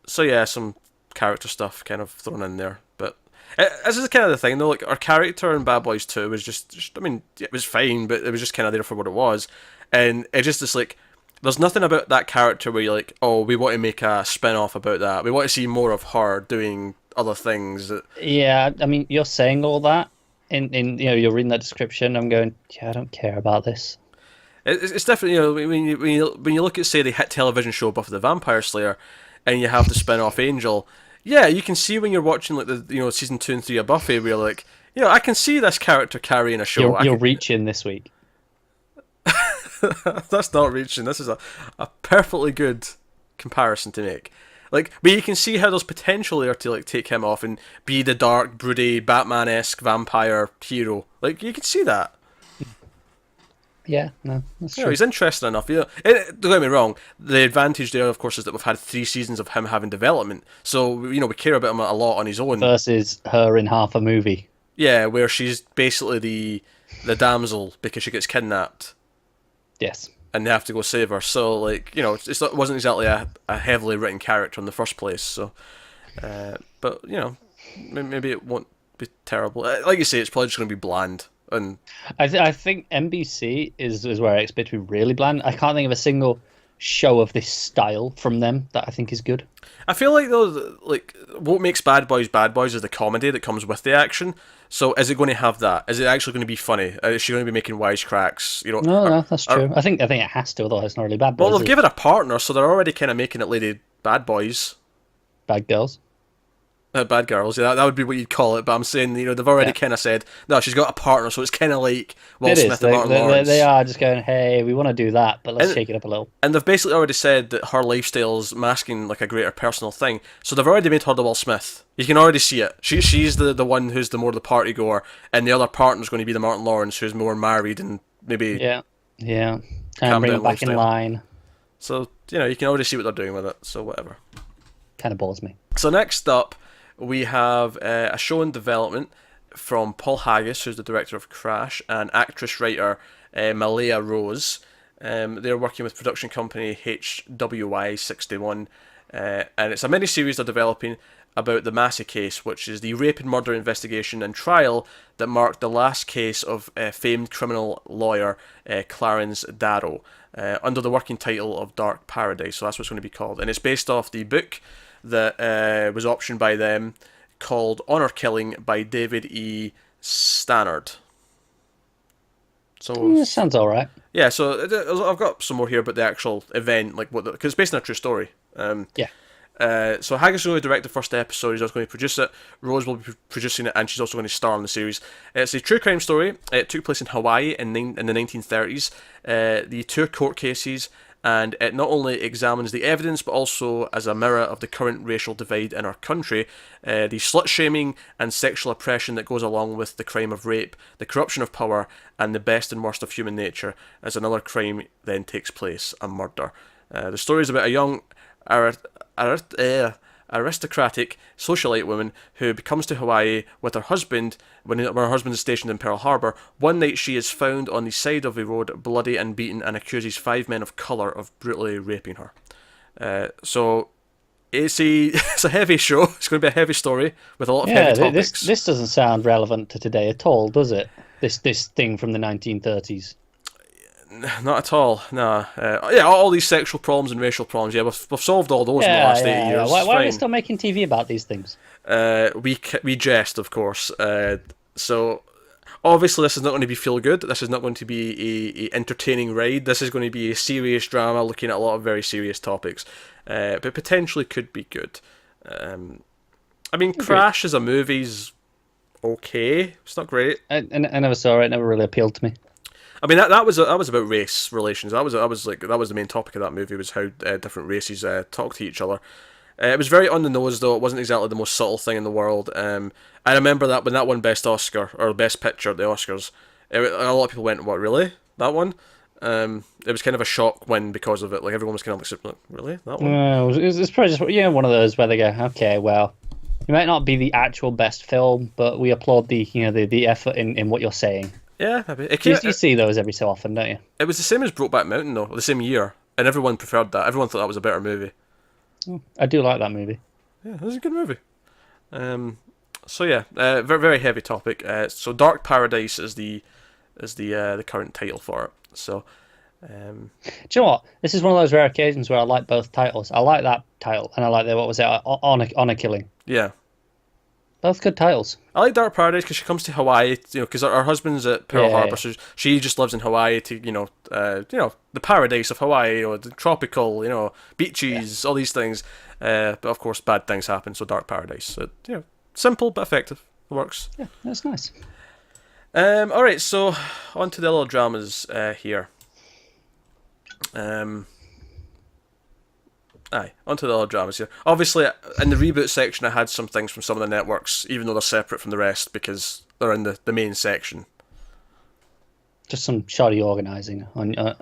So yeah, some character stuff kind of thrown in there, but this is kind of the thing though. Like, our character in Bad Boys 2 was just I mean, it was fine, but it was just kind of there for what it was, and it just is like, there's nothing about that character where you're like, oh, we want to make a spin-off about that. We want to see more of her doing other things. Yeah, I mean, you're saying all that, in you're reading that description. I'm going, yeah, I don't care about this. It's definitely, when you look at, say, the hit television show Buffy the Vampire Slayer, and you have the spin-off Angel, yeah, you can see when you're watching like the season 2 and 3 of Buffy, where you're like, I can see this character carrying a show. You're reaching this week. That's not reaching. This is a perfectly good comparison to make. Like, but you can see how there's potential there to like take him off and be the dark, broody, Batman-esque vampire hero. Like, you can see that. Yeah, no, that's true. He's interesting enough. Don't get me wrong. The advantage there, of course, is that we've had 3 seasons of him having development. So we care about him a lot on his own. Versus her in half a movie. Yeah, where she's basically the damsel because she gets kidnapped. Yes. And they have to go save her. So, like, it wasn't exactly a heavily written character in the first place. So, but maybe it won't be terrible. Like you say, it's probably just going to be bland. And I think NBC is where I expect to be really bland. I can't think of a single show of this style from them that I think is good. I feel like though, like, what makes Bad Boys is the comedy that comes with the action. So is it going to have that? Is it actually going to be funny? Is she going to be making wisecracks? No, that's true. I think it has to, otherwise it's not really Bad Boys. Well, they've given a partner, so they're already kind of making it Lady Bad Boys. Bad Girls. Bad Girls, yeah, that would be what you'd call it. But I'm saying, they've already kind of said, no, she's got a partner, so it's kind of like Will Smith and Martin Lawrence. They are just going, hey, we want to do that, but let's shake it up a little. And they've basically already said that her lifestyle's masking like a greater personal thing. So they've already made her the Will Smith. You can already see it. She's the one who's the more the party goer, and the other partner's going to be the Martin Lawrence, who's more married and maybe yeah, and bring it back in line. So, you can already see what they're doing with it, so whatever. Kind of bores me. So next up, we have a show in development from Paul Haggis, who's the director of Crash, and actress-writer Malaya Rose. They're working with production company HWY61, and it's a miniseries they're developing about the Massey case, which is the rape and murder investigation and trial that marked the last case of famed criminal lawyer Clarence Darrow, under the working title of Dark Paradise. So that's what it's going to be called, and it's based off the book that was optioned by them called Honor Killing by David E. Stannard. So sounds all right. Yeah, so I've got some more here about the actual event, like because it's based on a true story. Yeah. So Haggis will direct the first episode. He's also going to produce it. Rose will be producing it, and she's also going to star in the series. It's a true crime story. It took place in Hawaii in the 1930s. The two court cases, and it not only examines the evidence, but also as a mirror of the current racial divide in our country, the slut-shaming and sexual oppression that goes along with the crime of rape, the corruption of power, and the best and worst of human nature, as another crime then takes place, a murder. The story is about a young aristocratic socialite woman who comes to Hawaii with her husband when her husband is stationed in Pearl Harbor. One night she is found on the side of the road, bloody and beaten, and accuses 5 men of colour of brutally raping her. So it's a heavy show. It's going to be a heavy story with a lot of heavy topics. This doesn't sound relevant to today at all, does it? This thing from the 1930s. Not at all, no. All these sexual problems and racial problems, we've solved all those in the last 8 years. Why are we still making TV about these things? We jest, of course. So, obviously this is not going to be feel good. This is not going to be a entertaining ride. This is going to be a serious drama looking at a lot of very serious topics. But potentially could be good. Crash as a movie's okay. It's not great. I never saw it. It never really appealed to me. That was about race relations. That was the main topic of that movie, was how different races talk to each other. It was very on the nose, though. It wasn't exactly the most subtle thing in the world. I remember that when that won Best Oscar or Best Picture at the Oscars, a lot of people went, "What, really? That one?" It was kind of a shock win because of it. Like, everyone was kind of like, "Really, that one?" It's probably just one of those where they go, "Okay, well, it might not be the actual best film, but we applaud the effort in what you're saying." Yeah, maybe. You see those every so often, don't you? It was the same as Brokeback Mountain, though, the same year, and everyone preferred that. Everyone thought that was a better movie. I do like that movie. Yeah, it was a good movie. Very, very heavy topic. So Dark Paradise is the current title for it. So, do you know what? This is one of those rare occasions where I like both titles. I like that title, and I like Honor Killing. Yeah. Both good titles. I like Dark Paradise because she comes to Hawaii, because her husband's at Pearl Harbor, so she just lives in Hawaii to, the paradise of Hawaii, the tropical, beaches, all these things. But of course, bad things happen, so Dark Paradise. So, simple but effective. It works. Yeah, that's nice. All right, so on to the little dramas here. Onto the other dramas here. Obviously, in the reboot section, I had some things from some of the networks, even though they're separate from the rest, because they're in the main section. Just some shoddy organising.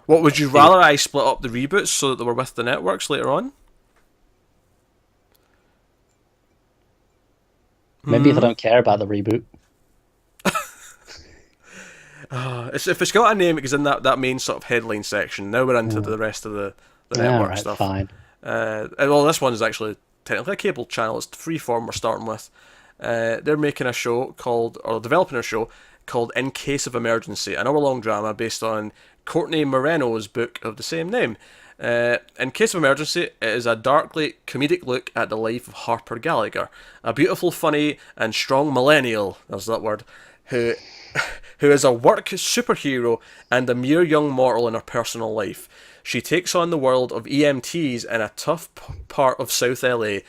What would you rather I split up the reboots so that they were with the networks later on? Maybe if I don't care about the reboot. If it's got a name, it's in that main sort of headline section. Now we're into the rest of the network stuff. Fine. This one is actually technically a cable channel. It's Freeform we're starting with. They're making a show developing a show called In Case of Emergency, an hour-long drama based on Courtney Moreno's book of the same name. In Case of Emergency, it is a darkly comedic look at the life of Harper Gallagher, a beautiful, funny, and strong millennial, there's that word, who is a work superhero and a mere young mortal in her personal life. She takes on the world of EMTs in a tough part of South LA,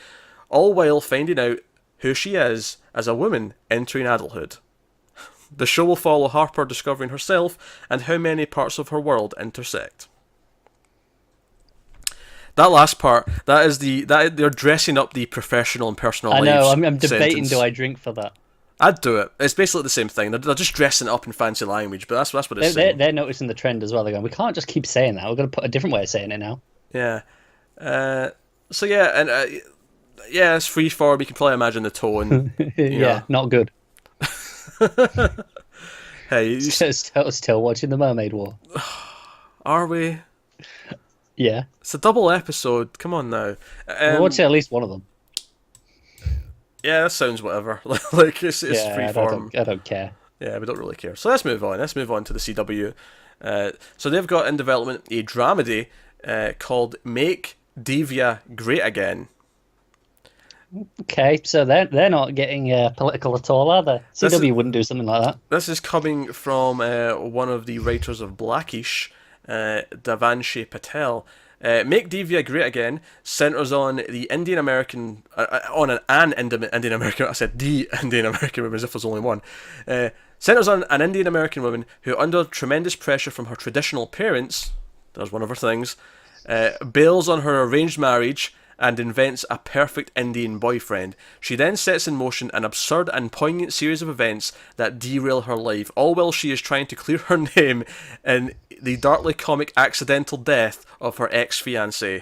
all while finding out who she is as a woman entering adulthood. The show will follow Harper discovering herself and how many parts of her world intersect. That last part, they're dressing up the professional and personal lives. I know, I'm debating, sentence. do I drink for that? I'd do it. It's basically the same thing. They're just dressing it up in fancy language, but that's what it's saying. They're noticing the trend as well. They're going, we can't just keep saying that. We're going to put a different way of saying it now. Yeah. So yeah, and yeah, it's freeform. You can probably imagine the tone. You Yeah, know. not good. Hey, Still watching the Mermaid War. are we? Yeah, It's a double episode. Come on now. we're watching at least one of them. Yeah, that sounds whatever. Like it's Yeah, freeform. I don't care. Yeah, we don't really care. So let's move on. Let's move on to the CW. So they've got in development a dramedy called "Make Divya Great Again." Okay, so they're not getting political at all, are they? This is, CW wouldn't do something like that. this is coming from one of the writers of Blackish, Devanshi Patel. Make Divya Great Again centers on the Indian American, on an Indian American. I said the Indian American woman as if there's only one. Centers on an Indian American woman who, under tremendous pressure from her traditional parents, there's one of her things, bails on her arranged marriage and invents a perfect Indian boyfriend. She then sets in motion an absurd and poignant series of events that derail her life, all while she is trying to clear her name in the darkly comic accidental death of her ex-fiancé.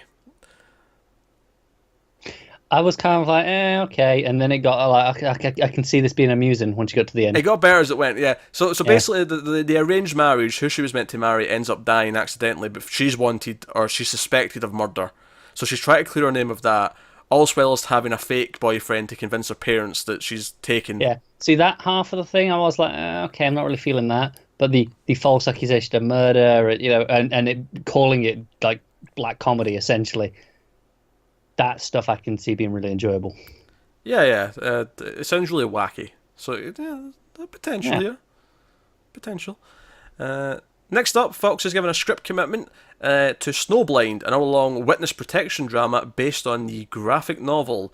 I was kind of like, okay, and then it got like, I can see this being amusing once you got to the end. It got better as it went, yeah. So basically, the arranged marriage, who she was meant to marry, ends up dying accidentally, but she's wanted, or she's suspected of murder. So she's trying to clear her name of that, all as well as having a fake boyfriend to convince her parents that she's taken. Yeah, see that half of the thing, I was like, okay, I'm not really feeling that. But the false accusation of murder, and it calling it like black comedy essentially, that stuff I can see being really enjoyable. Yeah. It sounds really wacky. So yeah, potential, yeah. Potential. Next up, Fox has given a script commitment to Snowblind, an hour-long witness protection drama based on the graphic novel.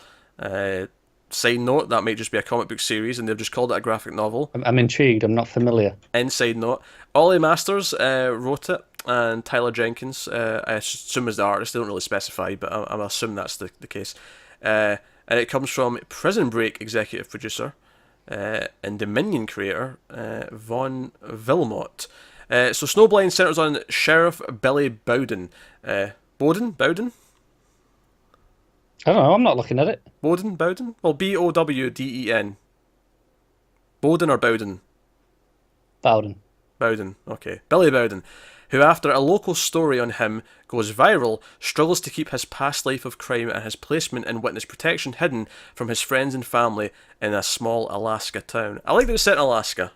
Side note, that might just be a comic book series, and they've just called it a graphic novel. I'm intrigued. I'm not familiar. Inside note, Ollie Masters wrote it, and Tyler Jenkins, I assume is the artist. They don't really specify, but I'm assuming that's the case. And it comes from Prison Break executive producer and Dominion creator Von Vilmot. So Snowblind centers on Sheriff Billy Bowden. Bowden? I don't know. I'm not looking at it. Bowden? Well, Bowden. Bowden or Bowden? Bowden, okay. Billy Bowden, who after a local story on him goes viral, struggles to keep his past life of crime and his placement in witness protection hidden from his friends and family in a small Alaska town. I like that it's set in Alaska.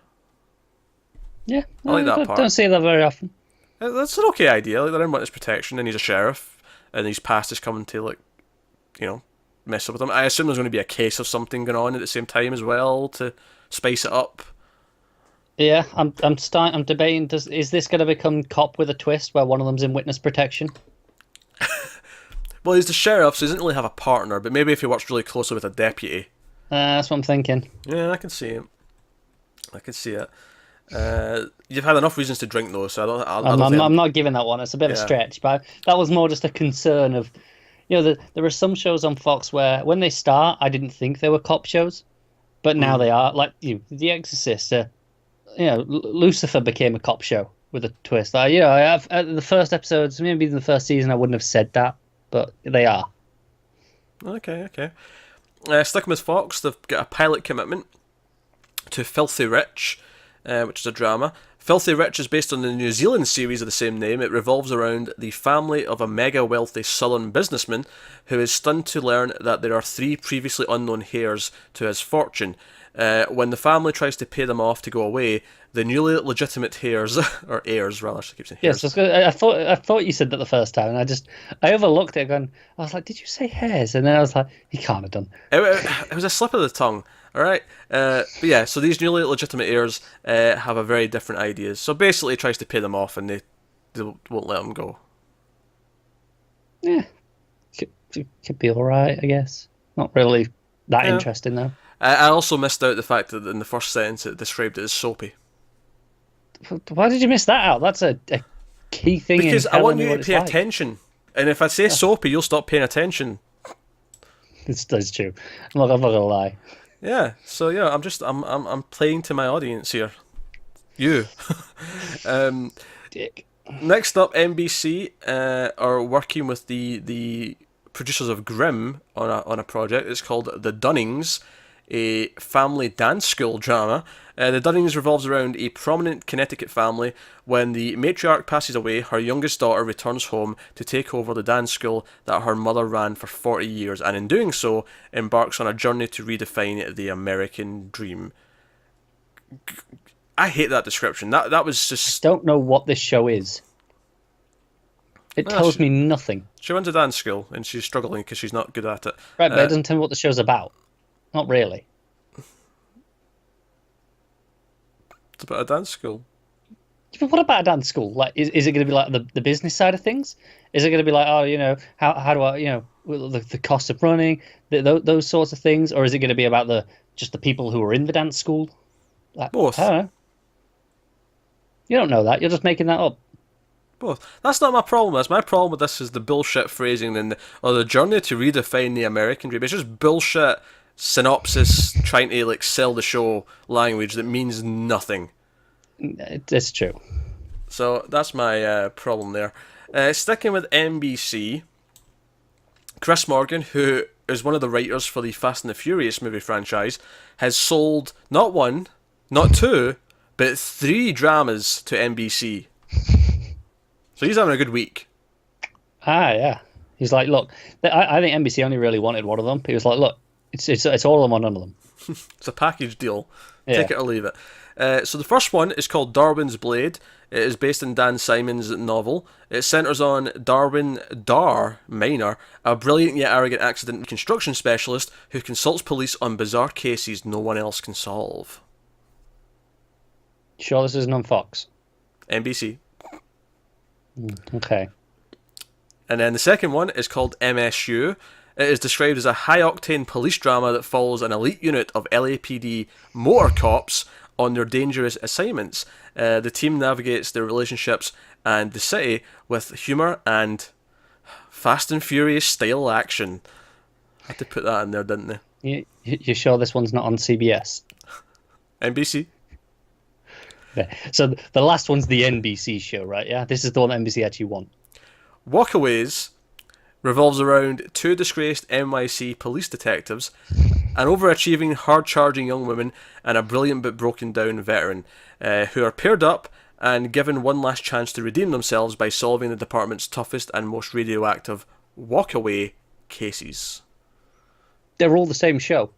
Yeah, I like that part. Don't see that very often. That's an okay idea. Like, they're in witness protection, and he's a sheriff, and his past is coming to, like, mess up with him. I assume there's going to be a case of something going on at the same time as well to spice it up. Yeah, I'm debating. Is this going to become Cop with a twist, where one of them's in witness protection? Well, he's the sheriff, so he doesn't really have a partner. But maybe if he works really closely with a deputy. That's what I'm thinking. Yeah, I can see it. You've had enough reasons to drink though, so I'm not giving that one. It's a bit of a stretch, but that was more just a concern of, there are some shows on Fox where when they start, I didn't think they were cop shows, but now they are. Like The Exorcist, Lucifer became a cop show with a twist. At the first episodes, maybe in the first season, I wouldn't have said that, but they are. Okay. Sticking with Fox, they've got a pilot commitment to Filthy Rich, which is a drama. Filthy Rich is based on the New Zealand series of the same name. It revolves around the family of a mega wealthy southern businessman who is stunned to learn that there are 3 previously unknown heirs to his fortune. When the family tries to pay them off to go away, the newly legitimate heirs, or heirs rather, I should keep saying heirs. Yes, I thought you said that the first time, and I overlooked it. I was like, did you say hairs? And then I was like, he can't have done. It was a slip of the tongue. All right, but yeah. So these newly legitimate heirs have a very different ideas. So basically, he tries to pay them off, and they won't let him go. Yeah, could be all right, I guess. Not really that interesting though. I also missed out the fact that in the first sentence it described it as soapy. Why did you miss that out? That's a key thing. Because I want you to pay attention, and if I say soapy, you'll stop paying attention. That's true. I'm not gonna lie. Yeah, so yeah, I'm playing to my audience here. You. Dick. Next up, NBC are working with the producers of Grimm on a project. It's called The Dunnings, a family dance school drama. The Dunnings revolves around a prominent Connecticut family. When the matriarch passes away, her youngest daughter returns home to take over the dance school that her mother ran for 40 years, and in doing so, embarks on a journey to redefine the American dream. I hate that description. That was just... Don't know what this show is. It tells me nothing. She runs a dance school, and she's struggling because she's not good at it. Right, but it doesn't tell me what the show's about. Not really. It's about a dance school. But what about a dance school? Like, is it going to be like the business side of things? Is it going to be like, oh, how do I, the cost of running, those sorts of things? Or is it going to be about just the people who are in the dance school? Like, both. I don't know. You don't know that. You're just making that up. Both. That's not my problem. My problem with this is the bullshit phrasing and the journey to redefine the American dream. It's just bullshit synopsis trying to sell the show language that means nothing. It's true. So that's my problem there. Sticking with NBC, Chris Morgan, who is one of the writers for the Fast and the Furious movie franchise, has sold not one, not two, but 3 dramas to NBC. So he's having a good week. Yeah. He's like, look, I think NBC only really wanted one of them. He was like, look, it's all of them or none of them. It's a package deal. Yeah. Take it or leave it. So the first one is called Darwin's Blade. It is based on Dan Simon's novel. It centres on Darwin Minor, a brilliant yet arrogant accident reconstruction specialist who consults police on bizarre cases no one else can solve. Sure this isn't on Fox? NBC. Okay. And then the second one is called MSU. It is described as a high-octane police drama that follows an elite unit of LAPD motor cops on their dangerous assignments. The team navigates their relationships and the city with humour and Fast and Furious style action. Had to put that in there, didn't they? You sure this one's not on CBS? NBC. Yeah. So the last one's the NBC show, right? Yeah, this is the one that NBC actually won. Walkaways revolves around 2 disgraced NYC police detectives, an overachieving, hard-charging young woman, and a brilliant but broken-down veteran, who are paired up and given one last chance to redeem themselves by solving the department's toughest and most radioactive walkaway cases. They're all the same show.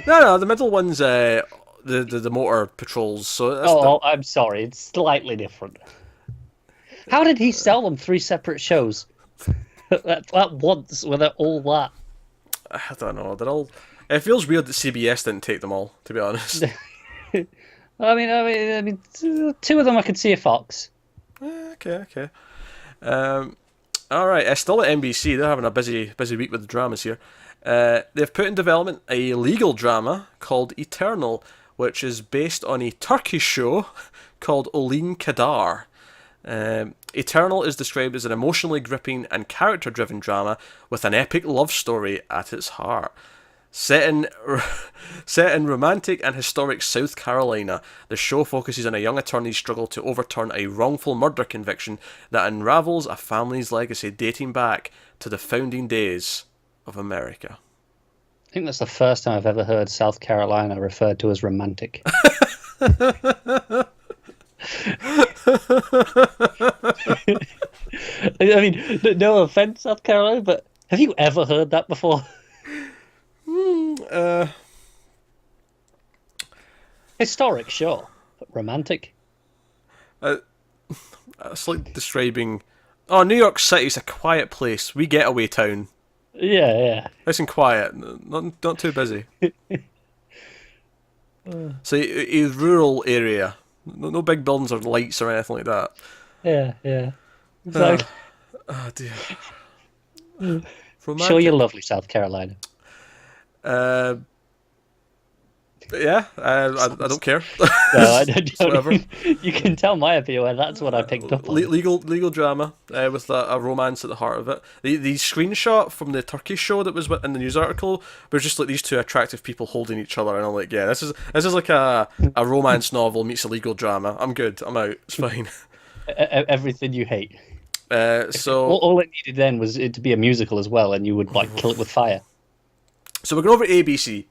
No, the middle one's the motor patrols. So I'm sorry, it's slightly different. How did he sell them 3 separate shows at once with all that? I don't know. They're all. It feels weird that CBS didn't take them all, to be honest. I mean, 2 of them I could see a Fox. Okay. All right. Still at NBC, they're having a busy week with the dramas here. They've put in development a legal drama called Eternal, which is based on a Turkish show called Oline Kadar. Eternal is described as an emotionally gripping and character-driven drama with an epic love story at its heart. Set in romantic and historic South Carolina, the show focuses on a young attorney's struggle to overturn a wrongful murder conviction that unravels a family's legacy dating back to the founding days of America. I think that's the first time I've ever heard South Carolina referred to as romantic. I mean, no offense, South Carolina, but have you ever heard that before? Historic, sure, but romantic. It's like describing. Oh, New York City's a quiet place. We getaway town. Yeah. Nice and quiet, not too busy. So a rural area. No big buildings or lights or anything like that. Yeah. Exactly. Oh dear. Sure, you're lovely, South Carolina. Yeah, I don't care. No, I don't. You can tell my opinion, and that's what I picked up on. Legal drama with a romance at the heart of it. The screenshot from the Turkish show that was in the news article was just like these 2 attractive people holding each other, and I'm like, yeah, this is like a romance novel meets a legal drama. I'm good. I'm out. It's fine. Everything you hate. So All it needed then was it to be a musical as well, and you would like kill it with fire. So we're going over to ABC,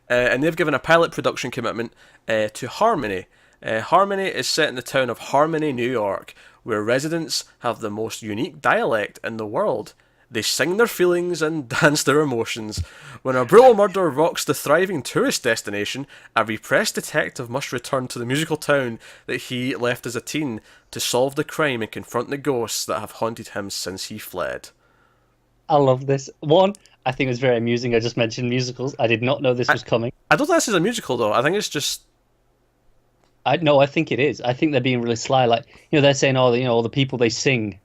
and they've given a pilot production commitment to Harmony. Harmony is set in the town of Harmony, New York, where residents have the most unique dialect in the world. They sing their feelings and dance their emotions. When a brutal murder rocks the thriving tourist destination, a repressed detective must return to the musical town that he left as a teen to solve the crime and confront the ghosts that have haunted him since he fled. I love this. One, I think it was very amusing. I just mentioned musicals. I did not know this was coming. I don't think this is a musical though. I think it's just I think it is. I think they're being really sly. Like, they're saying, all the people they sing.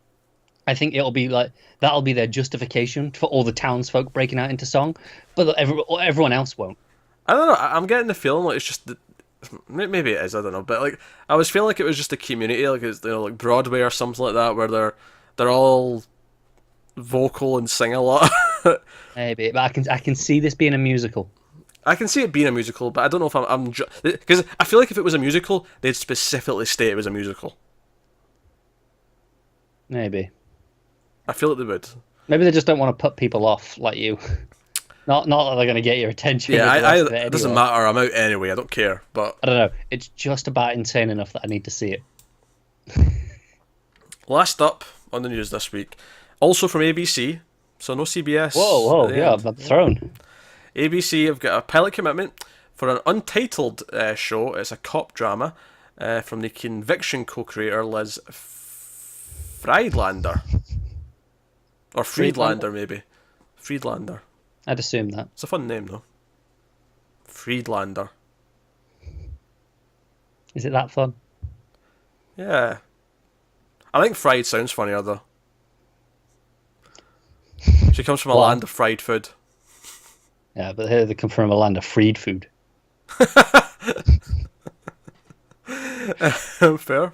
I think it'll be like that'll be their justification for all the townsfolk breaking out into song, but everyone else won't. I don't know. I'm getting the feeling like it's just maybe it is. I don't know, but like I was feeling like it was just a community, like it's like Broadway or something like that, where they're all vocal and sing a lot. Maybe, but I can see this being a musical. I can see it being a musical, but I don't know if I'm because I feel like if it was a musical, they'd specifically state it was a musical. Maybe. I feel like they would. Maybe they just don't want to put people off like you. Not that they're going to get your attention. Yeah, it doesn't matter. I'm out anyway. I don't care. But I don't know. It's just about insane enough that I need to see it. Last up on the news this week, also from ABC, so no CBS. Whoa, yeah, I'm thrown. ABC have got a pilot commitment for an untitled show. It's a cop drama from the Conviction co-creator Liz Friedlander. Or Friedlander, maybe. Friedlander. I'd assume that. It's a fun name, though. Friedlander. Is it that fun? Yeah. I think fried sounds funnier, though. She comes from a land of fried food. Yeah, but here they come from a land of freed food. Fair.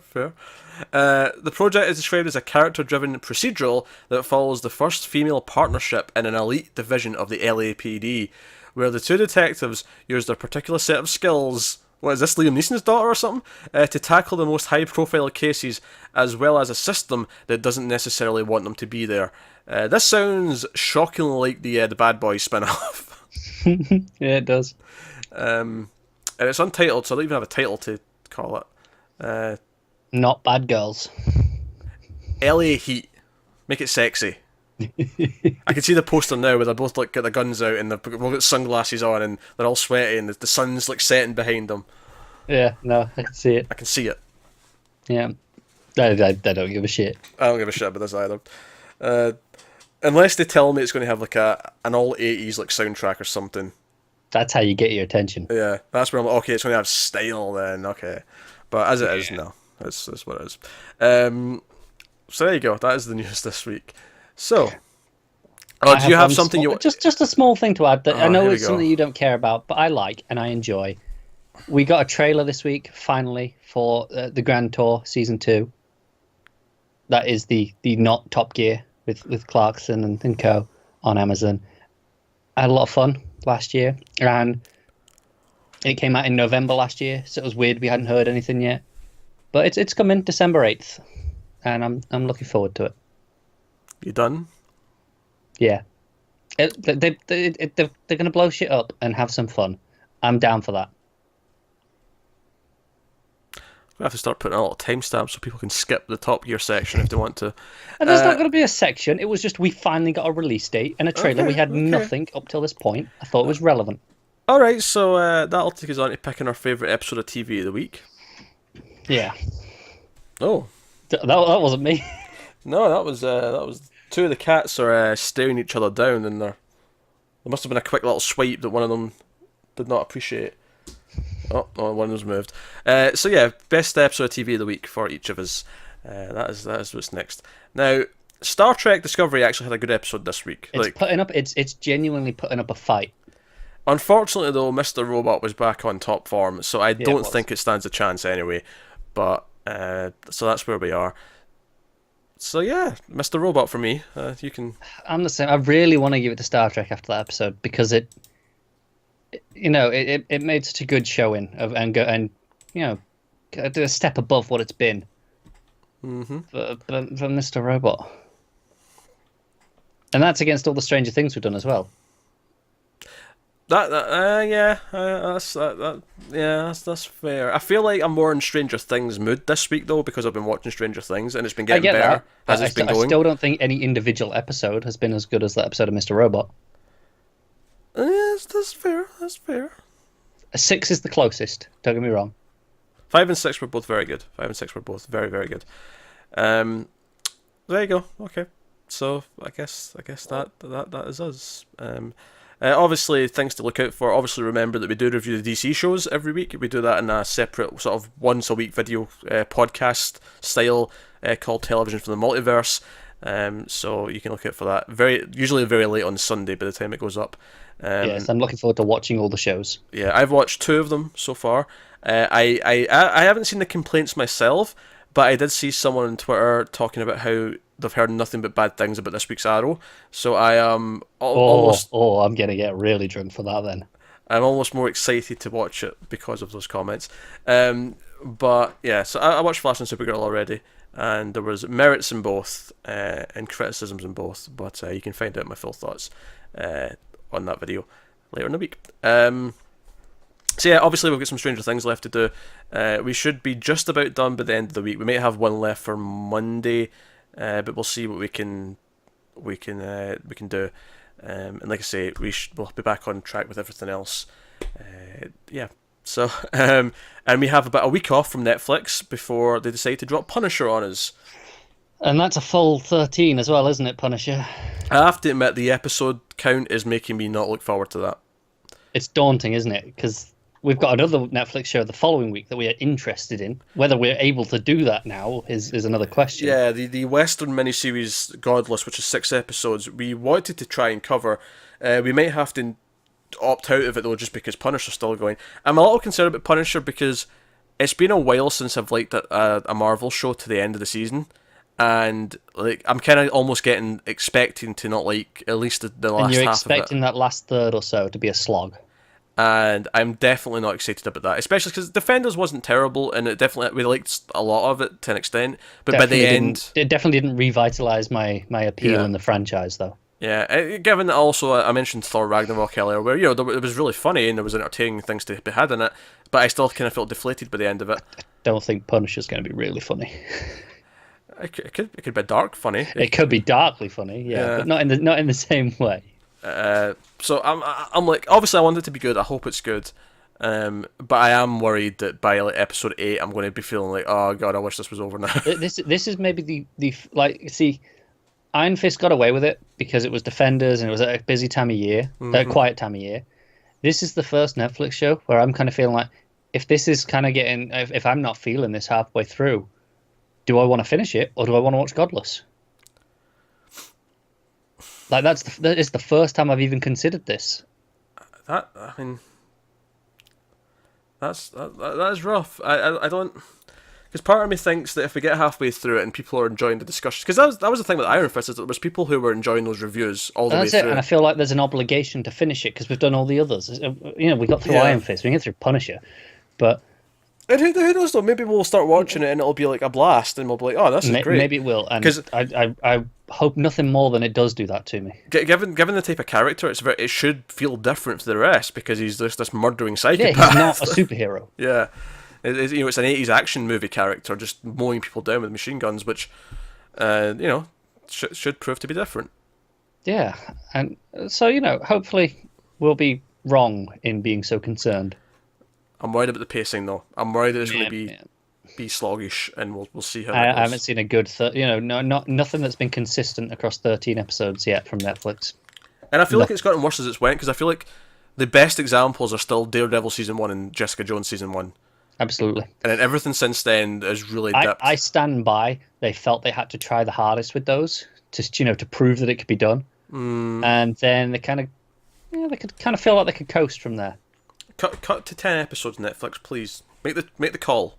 The project is described as a character-driven procedural that follows the first female partnership in an elite division of the LAPD, where the two detectives use their particular set of skills. What is this, Liam Neeson's daughter or something? To tackle the most high-profile cases, as well as a system that doesn't necessarily want them to be there. This sounds shockingly like the Bad Boys spin-off. Yeah, it does. And it's untitled, so I don't even have a title to call it. Not Bad Girls. LA Heat. Make it sexy. I can see the poster now where they're both like got their guns out and they've both got sunglasses on and they're all sweaty and the sun's like setting behind them. Yeah, no, I can see it. I can see it. Yeah. I don't give a shit. I don't give a shit about this either. Unless they tell me it's going to have like an all 80s like soundtrack or something. That's how you get your attention. Yeah, that's where I'm like, okay, it's going to have style then, okay. But as it is, no. That's what it is. So there you go. That is the news this week. So, do you have something you... Just a small thing to add. That I know it's something you don't care about, but I like and I enjoy. We got a trailer this week, finally, for the Grand Tour Season 2. That is the not Top Gear with Clarkson and co on Amazon. I had a lot of fun last year, and it came out in November last year, so it was weird we hadn't heard anything yet. But it's coming December 8th, and I'm looking forward to it. You done? Yeah. They're going to blow shit up and have some fun. I'm down for that. We have to start putting a lot of timestamps so people can skip the Top Gear section if they want to. And there's not going to be a section. It was just we finally got a release date and a trailer. We had nothing up till this point. I thought it was relevant. All right, so that'll take us on to picking our favourite episode of TV of the week. Yeah. Oh. That wasn't me. No, that was two of the cats are staring each other down, and there must have been a quick little swipe that one of them did not appreciate. Oh, one of them's moved. So yeah, best episode of TV of the week for each of us. That is what's next. Now, Star Trek Discovery actually had a good episode this week. It's genuinely putting up a fight. Unfortunately, though, Mr. Robot was back on top form, so I don't think it stands a chance anyway. But so that's where we are. So yeah, Mr. Robot for me. You can. I'm the same. I really want to give it to Star Trek after that episode because it made such a good showing of and do a step above what it's been. for Mr. Robot. And that's against all the Stranger Things we've done as well. That's fair. I feel like I'm more in Stranger Things mood this week though because I've been watching Stranger Things and it's been I getting get better that. as it's been I going. still don't think any individual episode has been as good as that episode of Mr. Robot. That's fair. That's fair. A 6 is the closest. Don't get me wrong. 5 and 6 were both very good. 5 and 6 were both very, very good. There you go. Okay, so I guess that is us. Obviously, things to look out for. Obviously, remember that we do review the DC shows every week. We do that in a separate sort of once a week video podcast style called Television from the Multiverse. So you can look out for that. Usually very late on Sunday by the time it goes up. Yes, I'm looking forward to watching all the shows. Yeah, I've watched 2 of them so far. I haven't seen the complaints myself, but I did see someone on Twitter talking about how they've heard nothing but bad things about this week's Arrow. So I am almost. Oh, I'm gonna get really drunk for that then. I'm almost more excited to watch it because of those comments. But yeah, so I watched Flash and Supergirl already, and there was merits in both and criticisms in both. But you can find out my full thoughts on that video later in the week. So yeah, obviously we've got some Stranger Things left to do. We should be just about done by the end of the week. We might have one left for Monday, but we'll see what we can do. And like I say, we'll be back on track with everything else. Yeah. So and we have about a week off from Netflix before they decide to drop Punisher on us. And that's a full 13 as well, isn't it, Punisher? I have to admit, the episode count is making me not look forward to that. It's daunting, isn't it? Because we've got another Netflix show the following week that we are interested in. Whether we're able to do that now is another question. Yeah, the Western miniseries Godless, which is 6 episodes, we wanted to try and cover. We might have to opt out of it though, just because Punisher's still going. I'm a little concerned about Punisher because it's been a while since I've liked a Marvel show to the end of the season. And like I'm kind of almost expecting to not like at least the last half of it. And you're expecting that last third or so to be a slog. And I'm definitely not excited about that, especially because Defenders wasn't terrible, and we liked a lot of it to an extent. But definitely by the end, it definitely didn't revitalize my appeal in the franchise, though. Yeah, given that also I mentioned Thor Ragnarok earlier, where it was really funny and there was entertaining things to be had in it, but I still kind of felt deflated by the end of it. I don't think Punisher's going to be really funny. It could be dark funny. It could be darkly funny, yeah. But not in the same way. So I'm like, obviously I want it to be good. I hope it's good. But I am worried that by like episode 8, I'm going to be feeling like, oh god, I wish this was over now. This is maybe the like. See, Iron Fist got away with it because it was Defenders and it was a busy time of year, a quiet time of year. This is the first Netflix show where I'm kind of feeling like, if this is kind of getting, if I'm not feeling this halfway through, do I want to finish it or do I want to watch Godless? Like that is the first time I've even considered this. That is rough. I don't, because part of me thinks that if we get halfway through it and people are enjoying the discussions, because that was the thing with Iron Fist, is that there was people who were enjoying those reviews all the way through. And I feel like there's an obligation to finish it because we've done all the others. We got through Iron Fist, we can get through Punisher, but. And who knows though? Maybe we'll start watching it and it'll be like a blast, and we'll be like, "Oh, this is great." Maybe it will, and I hope nothing more than it does do that to me. Given the type of character, it should feel different to the rest because he's just this murdering psychopath. Yeah, he's not a superhero. Yeah, it's an 80s action movie character just mowing people down with machine guns, which should prove to be different. Yeah, and so hopefully we'll be wrong in being so concerned. I'm worried about the pacing, though. I'm worried that it's going to be sluggish, and we'll see how. I haven't seen a good, nothing that's been consistent across 13 episodes yet from Netflix. And I feel like it's gotten worse as it's went, because I feel like the best examples are still Daredevil season 1 and Jessica Jones season 1. Absolutely. And then everything since then is really dipped. I stand by. They felt they had to try the hardest with those, to prove that it could be done. And then they kind of, they could kind of feel like they could coast from there. Cut to 10 episodes, Netflix, please. Make the call.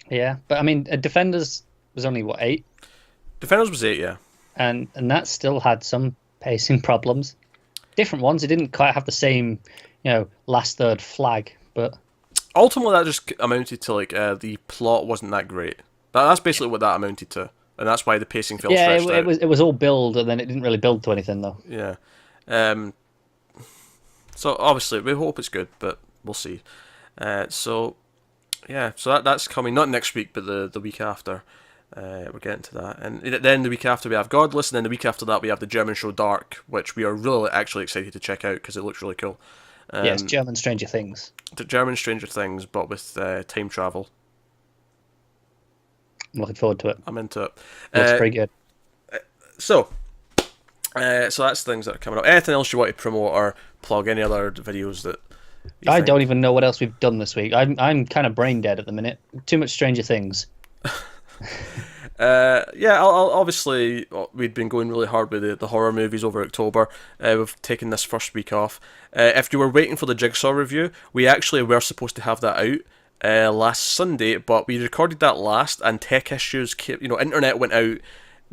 Yeah, but I mean, Defenders was only, 8? Defenders was 8, yeah. And that still had some pacing problems. Different ones. It didn't quite have the same, last third flag, but... Ultimately, that just amounted to, the plot wasn't that great. That's basically what that amounted to, and that's why the pacing felt Yeah, stretched out. it was all build, and then it didn't really build to anything though. Yeah. So obviously we hope it's good, but we'll see. So that's coming not next week, but the week after. We're getting to that, and then the week after we have Godless, and then the week after that we have the German show Dark, which we are really actually excited to check out because it looks really cool. Yes, German Stranger Things. The German Stranger Things, but with time travel. I'm looking forward to it. I'm into it. Looks pretty good. So that's things that are coming up. Anything else you want to promote or plug? Any other videos that I don't even know what else we've done this week. I'm kind of brain dead at the minute. Too much Stranger Things. I'll obviously we'd been going really hard with the horror movies over October. We've taken this first week off. If you were waiting for the Jigsaw review, we actually were supposed to have that out last Sunday, but we recorded that last, and tech issues came, internet went out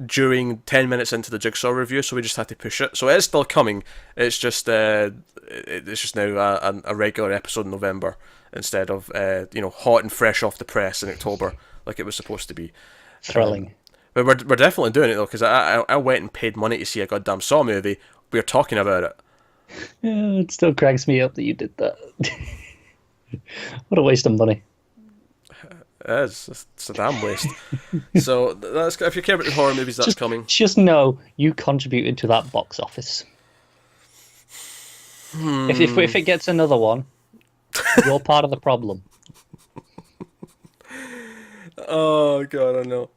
during 10 minutes into the Jigsaw review, so we just had to push it. So it is still coming. It's just now a regular episode in November instead of hot and fresh off the press in October like it was supposed to be. Thrilling. But we're definitely doing it though, because I went and paid money to see a goddamn Saw movie. We're talking about it. Yeah, it still cracks me up that you did that. What a waste of money. It's a damn waste. So that's, if you care about the horror movies, that's coming. Just know you contributed to that box office. If it gets another one, you're part of the problem. Oh god, I know.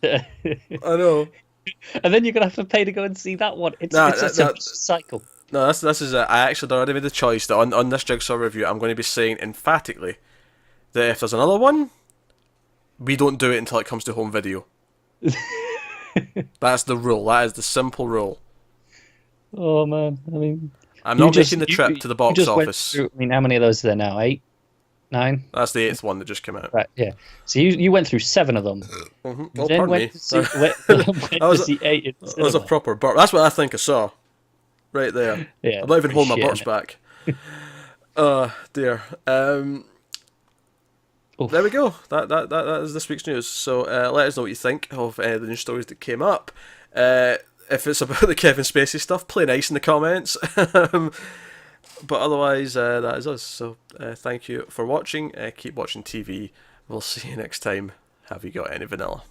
I know. And then you're gonna have to pay to go and see that one. It's a cycle. No, this is it. I actually already made the choice that on this Jigsaw review, I'm going to be saying emphatically that if there's another one, we don't do it until it comes to home video. That's the rule. That is the simple rule. Oh man, I mean, I'm not making the trip to the box office. I mean, how many of those are there now? 8, 9? That's the 8th one that just came out. Right, yeah. So you went through 7 of them. Mm-hmm. Oh, pardon me. That was a proper burp. That's what I think I saw. Right there. Yeah, I'm not even holding my burps back. Oh dear. There we go. That is this week's news. So let us know what you think of the news stories that came up. If it's about the Kevin Spacey stuff, play nice in the comments. But otherwise, that is us. So thank you for watching. Keep watching TV. We'll see you next time. Have you got any vanilla?